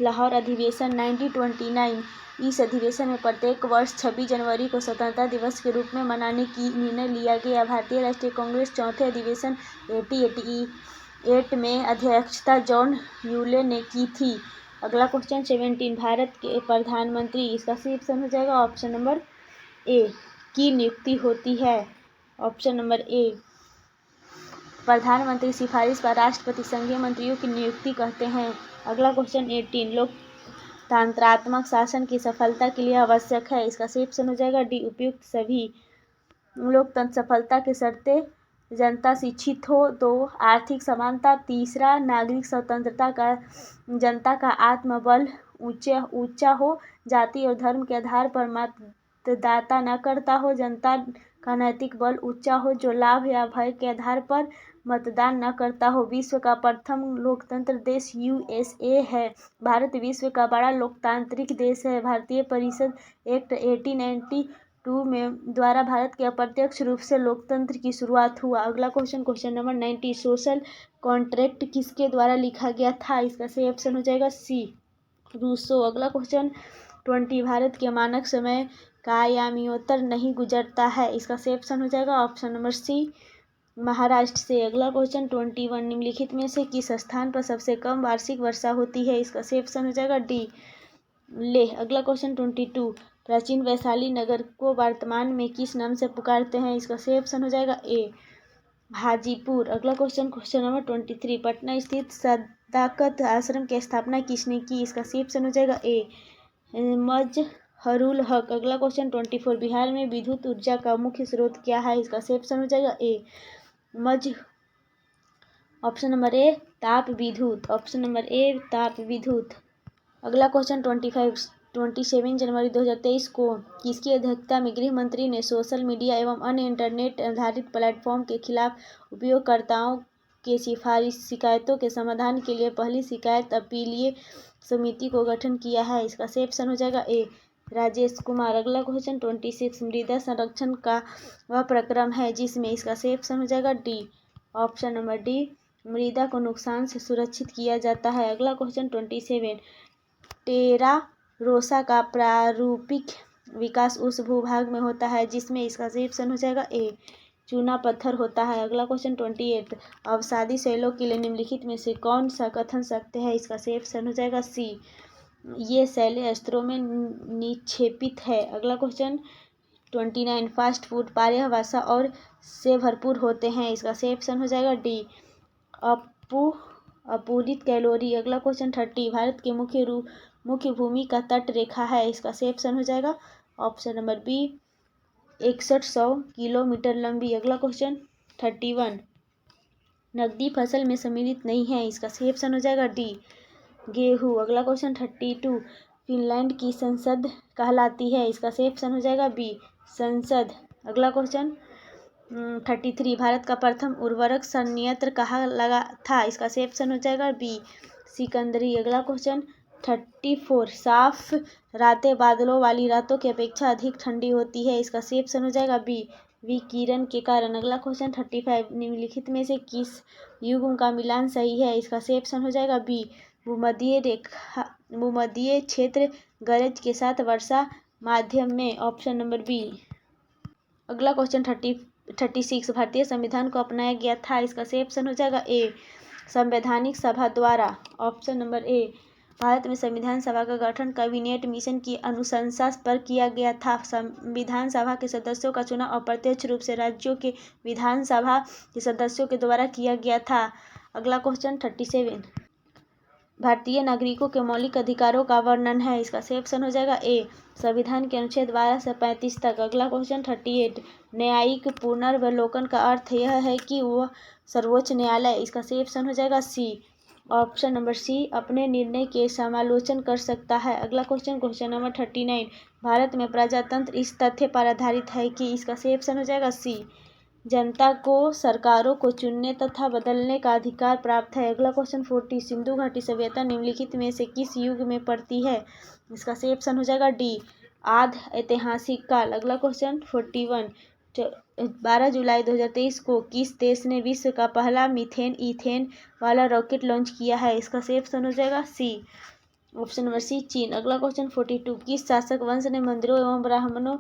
A: लाहौर अधिवेशन 1929। इस अधिवेशन में प्रत्येक वर्ष 26 जनवरी को स्वतंत्रता दिवस के रूप में मनाने की निर्णय लिया गया। भारतीय राष्ट्रीय कांग्रेस चौथे अधिवेशन 1888 में अध्यक्षता जॉन ह्यूले ने की थी। अगला क्वेश्चन 17, भारत के प्रधानमंत्री। इसका सही ऑप्शन हो जाएगा ऑप्शन नंबर ए की नियुक्ति होती है। ऑप्शन नंबर ए प्रधानमंत्री सिफारिश पर राष्ट्रपति संघीय मंत्रियों की नियुक्ति कहते हैं। अगला क्वेश्चन 18, लोकतंत्रात्मक शासन की सफलता के लिए आवश्यक है। इसका सही ऑप्शन हो जाएगा डी उपयुक्त सभी। लोकतंत्र सफलता की शर्तें जनता शिक्षित हो, 2 आर्थिक समानता, तीसरा नागरिक स्वतंत्रता का जनता का आत्मबल ऊंचा हो, जाति और धर्म के आधार पर मतदाता न करता हो, जनता का नैतिक बल ऊंचा हो जो लाभ या भय के आधार पर मतदान न करता हो। विश्व का प्रथम लोकतंत्र देश USA है। भारत विश्व का बड़ा लोकतांत्रिक देश है। भारतीय परिषद एक्ट 1892 में द्वारा भारत के अप्रत्यक्ष रूप से लोकतंत्र की शुरुआत हुआ। अगला क्वेश्चन नंबर 19, सोशल कॉन्ट्रैक्ट किसके द्वारा लिखा गया था। इसका सही ऑप्शन हो जाएगा सी रूसो। अगला क्वेश्चन 20, भारत के मानक समय का आयाम्योत्तर नहीं गुजरता है। इसका सही ऑप्शन हो जाएगा ऑप्शन नंबर सी महाराष्ट्र से। अगला क्वेश्चन 21, निम्नलिखित में से किस स्थान पर सबसे कम वार्षिक वर्षा होती है। इसका सही ऑप्शन हो जाएगा डी लेह। अगला क्वेश्चन 22, प्राचीन वैशाली नगर को वर्तमान में किस नाम से पुकारते हैं। इसका सही ऑप्शन हो जाएगा ए हाजीपुर। अगला क्वेश्चन नंबर 23, पटना स्थित सदाकत आश्रम की स्थापना किसने की। इसका सही ऑप्शन हो जाएगा ए मजहरुल हक। अगला क्वेश्चन 24, बिहार में विद्युत ऊर्जा का मुख्य स्रोत क्या है। इसका सही ऑप्शन हो जाएगा ए ऑप्शन नंबर ए ताप विद्युत। ऑप्शन नंबर ए ताप विद्युत। अगला क्वेश्चन 27 जनवरी 2023 को किसकी अध्यक्षता में गृह मंत्री ने सोशल मीडिया एवं अन्य इंटरनेट आधारित प्लेटफॉर्म के खिलाफ उपयोगकर्ताओं के शिकायतों के समाधान के लिए पहली शिकायत अपीलीय समिति को गठन किया है। इसका सही ऑप्शन हो जाएगा ए राजेश कुमार। अगला क्वेश्चन 26, मृदा संरक्षण का वह प्रक्रम है जिसमें। इसका सही ऑप्शन हो जाएगा डी ऑप्शन नंबर डी मृदा को नुकसान से सुरक्षित किया जाता है। अगला क्वेश्चन 27, टेरा रोसा का प्रारूपिक विकास उस भूभाग में होता है जिसमें। इसका सही ऑप्शन हो जाएगा ए चूना पत्थर होता है। अगला क्वेश्चन 28, अवसादी शैलों के लिए निम्नलिखित में से कौन सा कथन सत्य है। इसका सही ऑप्शन हो जाएगा सी ये शैलें स्तरों में निक्षेपित है। अगला क्वेश्चन 29, फास्ट फूड प्रायः वसा और से भरपूर होते हैं। इसका सही ऑप्शन हो जाएगा डी अपूरित कैलोरी। अगला क्वेश्चन 30, भारत के मुख्य भूमि का तट रेखा है। इसका सही ऑप्शन हो जाएगा ऑप्शन नंबर बी 6100 किलोमीटर लंबी। अगला क्वेश्चन 31, नकदी फसल में सम्मिलित नहीं है, इसका सही ऑप्शन हो जाएगा डी गेहूँ। अगला क्वेश्चन 32, फिनलैंड की संसद कहलाती है, इसका सही ऑप्शन हो जाएगा बी संसद। अगला क्वेश्चन 33, भारत का प्रथम उर्वरक संयंत्र कहाँ लगा था, इसका सही ऑप्शन हो जाएगा बी सिकंदरी। अगला क्वेश्चन 34, साफ रातें बादलों वाली रातों की अपेक्षा अधिक ठंडी होती है, इसका सही ऑप्शन हो जाएगा बी विकिरण के कारण। अगला क्वेश्चन 35, निम्नलिखित में से किस युग का मिलान सही है, इसका सही ऑप्शन हो जाएगा बी भूमध्य क्षेत्र गरज के साथ वर्षा माध्यम में, ऑप्शन नंबर बी। अगला क्वेश्चन 36, भारतीय संविधान को अपनाया गया था, इसका सही ऑप्शन हो जाएगा ए संवैधानिक सभा द्वारा, ऑप्शन नंबर ए। भारत में संविधान सभा का गठन कैबिनेट मिशन की अनुशंसा पर किया गया था। संविधान सभा के सदस्यों का चुनाव अप्रत्यक्ष रूप से राज्यों के विधानसभा के सदस्यों के द्वारा किया गया था। अगला क्वेश्चन 37, भारतीय नागरिकों के मौलिक अधिकारों का वर्णन है, इसका सही ऑप्शन हो जाएगा ए संविधान के अनुच्छेद 12 से 35 तक। अगला क्वेश्चन 38, न्यायिक पुनर्वलोकन का अर्थ यह है कि वह सर्वोच्च न्यायालय, इसका सही ऑप्शन हो जाएगा सी ऑप्शन नंबर सी अपने निर्णय के समालोचन कर सकता है। अगला क्वेश्चन नंबर 39, भारत में प्रजातंत्र इस तथ्य पर आधारित है कि, इसका सही ऑप्शन हो जाएगा सी जनता को सरकारों को चुनने तथा बदलने का अधिकार प्राप्त है। अगला क्वेश्चन 40, सिंधु घाटी सभ्यता निम्नलिखित में से किस युग में पड़ती है, इसका सही ऑप्शन हो जाएगा डी आद्य ऐतिहासिक काल। अगला क्वेश्चन 41, 12 जुलाई 2023 को किस देश ने विश्व का पहला मीथेन ईथेन वाला रॉकेट लॉन्च किया है, इसका सही ऑप्शन हो जाएगा सी ऑप्शन नंबर सी चीन। अगला क्वेश्चन 42, किस शासक वंश ने मंदिरों एवं ब्राह्मणों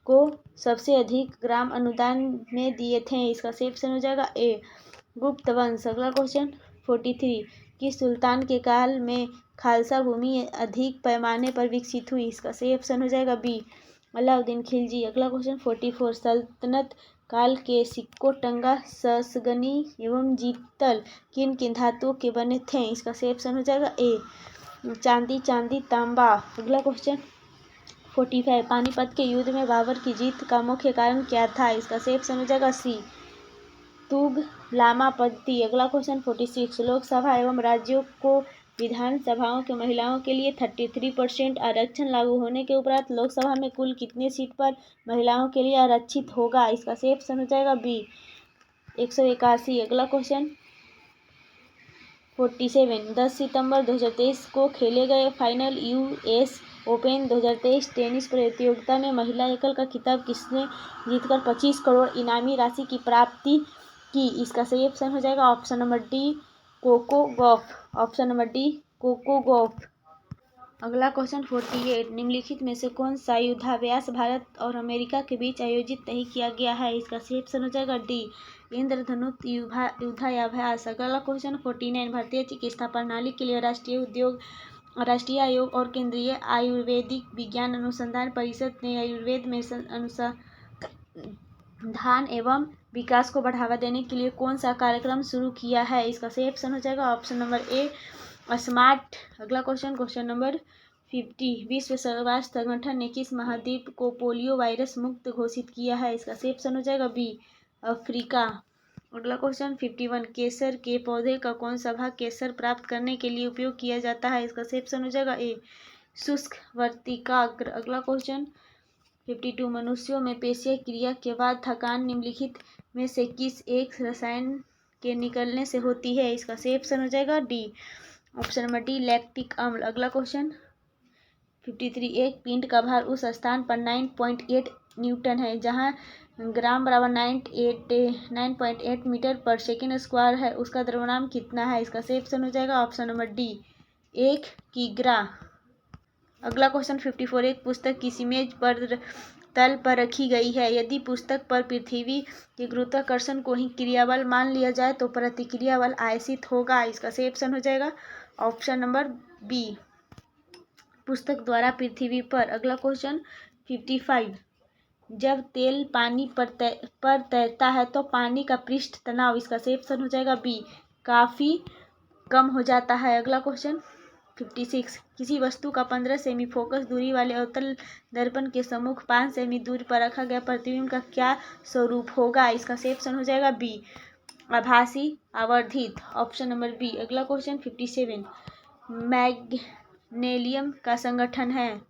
A: को सबसे अधिक ग्राम अनुदान में दिए थे, इसका सही ऑप्शन हो जाएगा ए गुप्त वंश। अगला क्वेश्चन 43, किस सुल्तान के काल में खालसा भूमि अधिक पैमाने पर विकसित हुई, इसका सही ऑप्शन हो जाएगा बी अलाउद्दीन खिलजी। अगला क्वेश्चन 44, सल्तनत काल के सिक्कों टंगा ससगनी एवं जीतल किन किन धातुओं के बने थे, इसका सही ऑप्शन हो जाएगा ए चांदी तांबा। अगला क्वेश्चन 45, पानीपत के युद्ध में बाबर की जीत का मुख्य कारण क्या था, इसका सही ऑप्शन हो जाएगा सी तुगलामा पद्धति। अगला क्वेश्चन 46, लोकसभा एवं राज्यों को विधानसभाओं के महिलाओं के लिए 33% आरक्षण लागू होने के उपरांत लोकसभा में कुल कितने सीट पर महिलाओं के लिए आरक्षित होगा, इसका सही ऑप्शन हो जाएगा बी 181। अगला क्वेश्चन 47, 10 सितंबर 2023 को खेले गए फाइनल यूएस ओपन 2023 टेनिस प्रतियोगिता में महिला एकल का खिताब किसने जीतकर 25 करोड़ इनामी राशि की प्राप्ति की, इसका सही ऑप्शन हो जाएगा option number D Coco Gauff, option number D Coco Gauff. अगला क्वेश्चन 48, निम्नलिखित में से कौन सा युद्धाभ्यास भारत और अमेरिका के बीच आयोजित नहीं किया गया है, इसका सही ऑप्शन हो जाएगा डी इंद्रधनुष युद्धाभ्यास। अगला क्वेश्चन 49, भारतीय चिकित्सा प्रणाली के लिए राष्ट्रीय आयोग और केंद्रीय आयुर्वेदिक विज्ञान अनुसंधान परिषद ने आयुर्वेद में अनुसंधान एवं विकास को बढ़ावा देने के लिए कौन सा कार्यक्रम शुरू किया है, इसका सही ऑप्शन हो जाएगा ऑप्शन नंबर ए स्मार्ट। अगला क्वेश्चन नंबर 50, विश्व स्वास्थ्य संगठन ने किस महाद्वीप को पोलियो वायरस मुक्त घोषित किया है, इसका सही ऑप्शन हो जाएगा बी अफ्रीका। अगला क्वेश्चन 51, केसर के पौधे का कौन सा भाग केसर प्राप्त करने के लिए उपयोग किया जाता है, इसका सही ऑप्शन हो जाएगा ए शुष्क वर्तिकाग्र। अगला क्वेश्चन 52, मनुष्यों में पेशीय क्रिया के बाद थकान निम्नलिखित में से किस एक रसायन के निकलने से होती है, इसका सही ऑप्शन हो जाएगा D option number D lactic अम्ल। अगला क्वेश्चन 53, एक पिंड का भार उस स्थान पर 9.8 न्यूटन है जहां ग्राम बराबर 9.8 मीटर पर सेकेंड स्क्वायर है, उसका द्रव्यमान कितना है, इसका सही ऑप्शन हो जाएगा ऑप्शन नंबर डी 1 किग्रा। अगला क्वेश्चन 54, एक पुस्तक किसी मेज पर तल पर रखी गई है, यदि पुस्तक पर पृथ्वी के गुरुत्वाकर्षण को ही क्रियाबल मान लिया जाए तो प्रतिक्रिया बल आयसित होगा, इसका सही ऑप्शन हो जाएगा ऑप्शन नंबर बी पुस्तक द्वारा पृथ्वी पर। अगला क्वेश्चन 55, जब तेल पानी पर तैरता है तो पानी का पृष्ठ तनाव, इसका सही ऑप्शन हो जाएगा बी काफ़ी कम हो जाता है। अगला क्वेश्चन 56, किसी वस्तु का 15 सेमी फोकस दूरी वाले अवतल दर्पण के सम्मुख 5 सेमी दूरी पर रखा गया प्रतिबिंब का क्या स्वरूप होगा, इसका सही ऑप्शन हो जाएगा बी आभासी, आवर्धित। Option number B. अगला क्वेश्चन 57, मैग्नेलियम का संगठन है।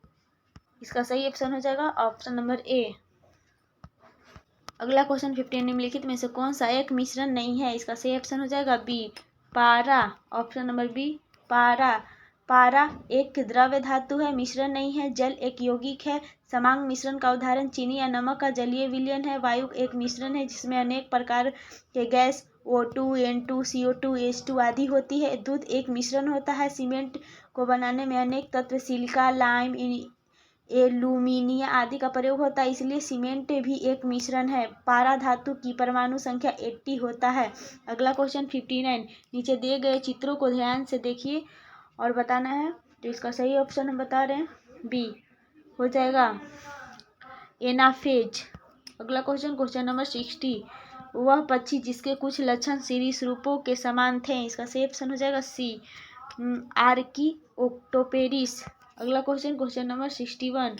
A: इसका सही ऑप्शन हो जाएगा ऑप्शन नंबर ए। अगला क्वेश्चन 15, निम्नलिखित में से कौन सा एक मिश्रण नहीं है। इसका सही ऑप्शन हो जाएगा बी, पारा। ऑप्शन नंबर बी, पारा। पारा एक द्रव्य धातु है, मिश्रण नहीं है। जल एक यौगिक है। समांग मिश्रण का उदाहरण चीनी या नमक का जलीय विलयन है। वायु एक मिश्रण है जिसमें अनेक प्रकार के gas O2, N2, CO2, H2 आदि होती है। दूध एक मिश्रण होता है। सीमेंट को बनाने में अनेक तत्व सिलिका, लाइम, एल्यूमिनियम आदि का प्रयोग होता है, इसलिए सीमेंट भी एक मिश्रण है। पारा धातु की परमाणु संख्या 80 होता है। अगला क्वेश्चन 59, नीचे दिए गए चित्रों को ध्यान से देखिए और बताना है। तो इसका सही ऑप्शन हम बता रहे हैं बी हो जाएगा, एनाफेज। अगला क्वेश्चन नंबर 60, वह पक्षी जिसके कुछ लक्षण सरीसृपों के समान थे। इसका सही ऑप्शन हो जाएगा सी, आर्कियोप्टेरिस। अगला क्वेश्चन नंबर 61,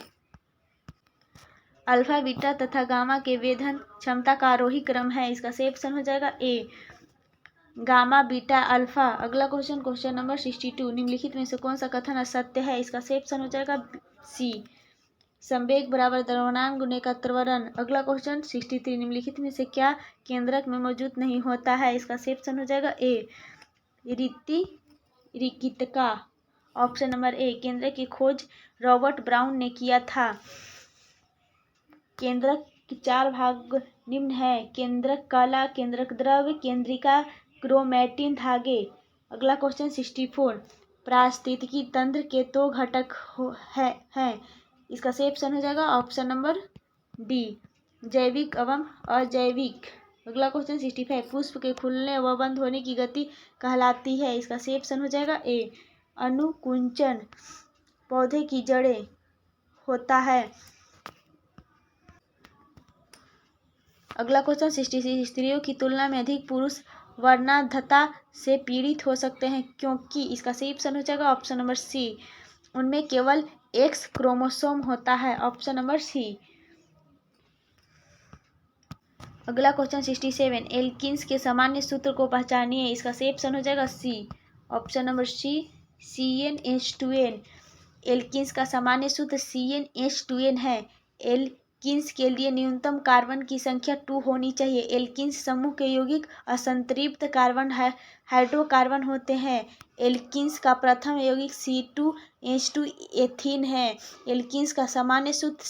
A: अल्फा, बीटा तथा गामा के वेधन क्षमता का आरोही क्रम है। इसका सही ऑप्शन हो जाएगा ए, गामा, बीटा, अल्फा। अगला क्वेश्चन नंबर 62, निम्नलिखित में से कौन सा कथन असत्य है। इसका सही ऑप्शन हो जाएगा सी, संवेग बराबर द्रव्यमान गुने का त्वरण। अगला क्वेश्चन 63, निम्नलिखित में से क्या केंद्रक में मौजूद नहीं होता है। इसका सही ऑप्शन हो जाएगा ए, रिक्तिका। ऑप्शन नंबर ए, केंद्रक की खोज रॉबर्ट ब्राउन ने किया था। केंद्रक के 4 भाग निम्न है, केंद्रक कला, केंद्रक द्रव्य, केंद्रिका, क्रोमैटिन धागे। अगला क्वेश्चन 64, पारिस्थितिकी तंत्र के 2 घटक हैं। इसका सही ऑप्शन हो जाएगा ऑप्शन नंबर डी, जैविक एवं अजैविक। अगला क्वेश्चन 65, पुष्प के खुलने व बंद होने की गति कहलाती है। इसका सही ऑप्शन हो जाएगा ए, अनुकुंचन। पौधे की जड़ें होता है। अगला क्वेश्चन 66, स्त्रियों की तुलना में अधिक पुरुष वर्णांधता से पीड़ित हो सकते हैं क्योंकि। इसका सही ऑप्शन हो जाएगा ऑप्शन नंबर सी, उनमें केवल एक्स क्रोमोसोम होता है। Option number C. अगला क्वेश्चन 67, एल्किन्स के सामान्य सूत्र को पहचानिए। इसका सही ऑप्शन हो जाएगा C, option number C, CnH2n। Alkenes का सामान्य सूत्र CnH2n है। एल्किन्स के लिए न्यूनतम कार्बन की संख्या 2 होनी चाहिए। एल्किन्स समूह के यौगिक असंतृप्त कार्बन हाइड्रोकार्बन होते हैं। एल्किन्स का प्रथम यौगिक C2H2 एथीन है। एल्किन्स का सामान्य सूत्र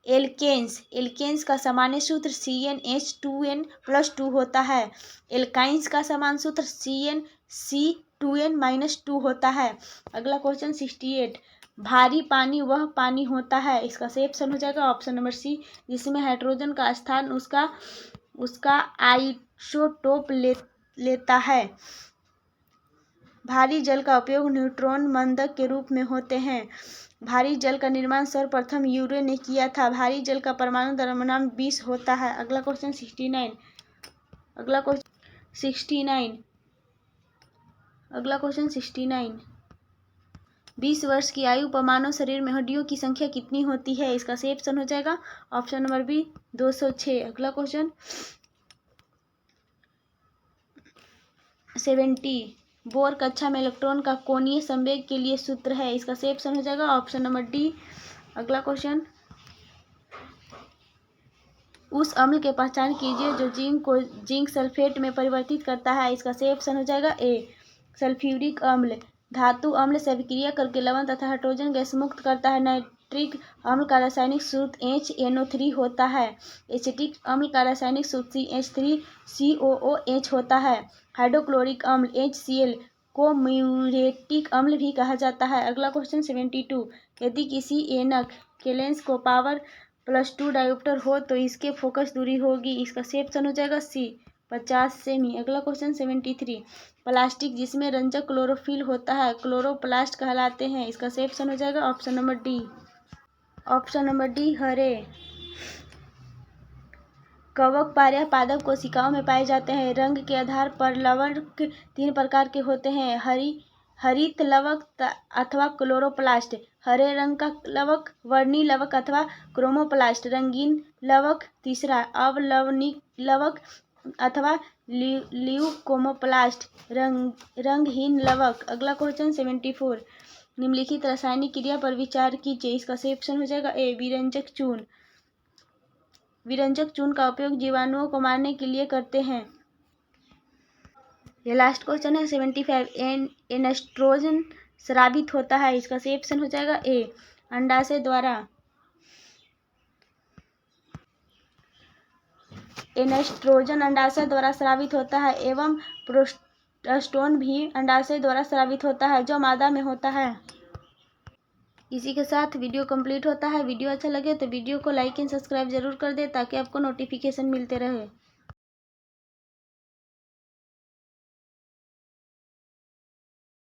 A: एल्केन्स का सामान्य सूत्र CnH2n+2 होता है। एल्काइंस का सामान्य सूत्र CnC2n-2 होता है। अगला क्वेश्चन 68, भारी पानी वह पानी होता है। इसका सही ऑप्शन हो जाएगा ऑप्शन नंबर सी, जिसमें हाइड्रोजन का स्थान उसका आइसोटोप लेता है। भारी जल का उपयोग न्यूट्रॉन मंदक के रूप में होते हैं। भारी जल का निर्माण सर्वप्रथम यूरे ने किया था। भारी जल का परमाणु द्रव्यमान 20 होता है। अगला क्वेश्चन 69, अगला क्वेश्चन 69, 20 वर्ष की आयु पर मानव शरीर में हड्डियों की संख्या कितनी होती है। इसका सही ऑप्शन हो जाएगा ऑप्शन नंबर बी, 206। अगला क्वेश्चन 70, बोर कक्षा में इलेक्ट्रॉन का कोणीय संवेग के लिए सूत्र है। इसका सही ऑप्शन हो जाएगा ऑप्शन नंबर डी। अगला क्वेश्चन, उस अम्ल के पहचान कीजिए जो जिंक को जिंक सल्फेट में परिवर्तित करता है। इसका सही ऑप्शन हो जाएगा ए, सल्फ्यूरिक अम्ल। धातु अम्ल से अभिक्रिया करके लवण तथा हाइड्रोजन गैस मुक्त करता है। नाइट्रिक अम्ल का रासायनिक सूत्र HNO3 होता है। एसिटिक अम्ल का रासायनिक सूत्र CH3COOH होता है। हाइड्रोक्लोरिक अम्ल HCl को म्यूरेटिक अम्ल भी कहा जाता है। अगला क्वेश्चन 72, यदि किसी ऐनक के लेंस को पावर +2 डायोप्टर हो तो इसके फोकस दूरी होगी। इसका सही ऑप्शन हो जाएगा सी, 50 सेमी। अगला क्वेश्चन 73, प्लास्टिक जिसमें रंजक क्लोरोफिल होता है क्लोरोप्लास्ट कहलाते हैं। इसका सही ऑप्शन हो जाएगा ऑप्शन नंबर डी, हरे। कवक प्रायः पादप कोशिकाओं में पाए जाते हैं। रंग के आधार पर लवक 3 प्रकार के होते हैं, हरित लवक अथवा क्लोरोप्लास्ट, हरे रंग का लवक, वर्णी लवक अथवा क्रोमोप्लास्ट, रंगीन लवक, तीसरा अवलवनिक लवक, अथवा ल्यूकोमोप्लास्ट रंगहीन लवक। अगला क्वेश्चन 74, निम्नलिखित रासायनिक क्रिया पर विचार कीजिए। इसका सही ऑप्शन हो जाएगा ए विरंजक चूर्ण। विरंजक चूर्ण का उपयोग जीवाणुओं को मारने के लिए करते हैं। ये लास्ट क्वेश्चन है 75, एनेस्ट्रोजन स्रावित होता है। इसका सही ऑप्शन हो जाएगा ए अंडाशय द्वारा। एनेस्ट्रोजन अंडाशय द्वारा स्रावित होता है एवं प्रोस्टोन भी अंडाशय द्वारा स्रावित होता है जो मादा में होता है। इसी के साथ वीडियो कंप्लीट होता है। वीडियो अच्छा लगे तो वीडियो को लाइक एंड सब्सक्राइब जरूर कर दे ताकि आपको नोटिफिकेशन मिलते रहे।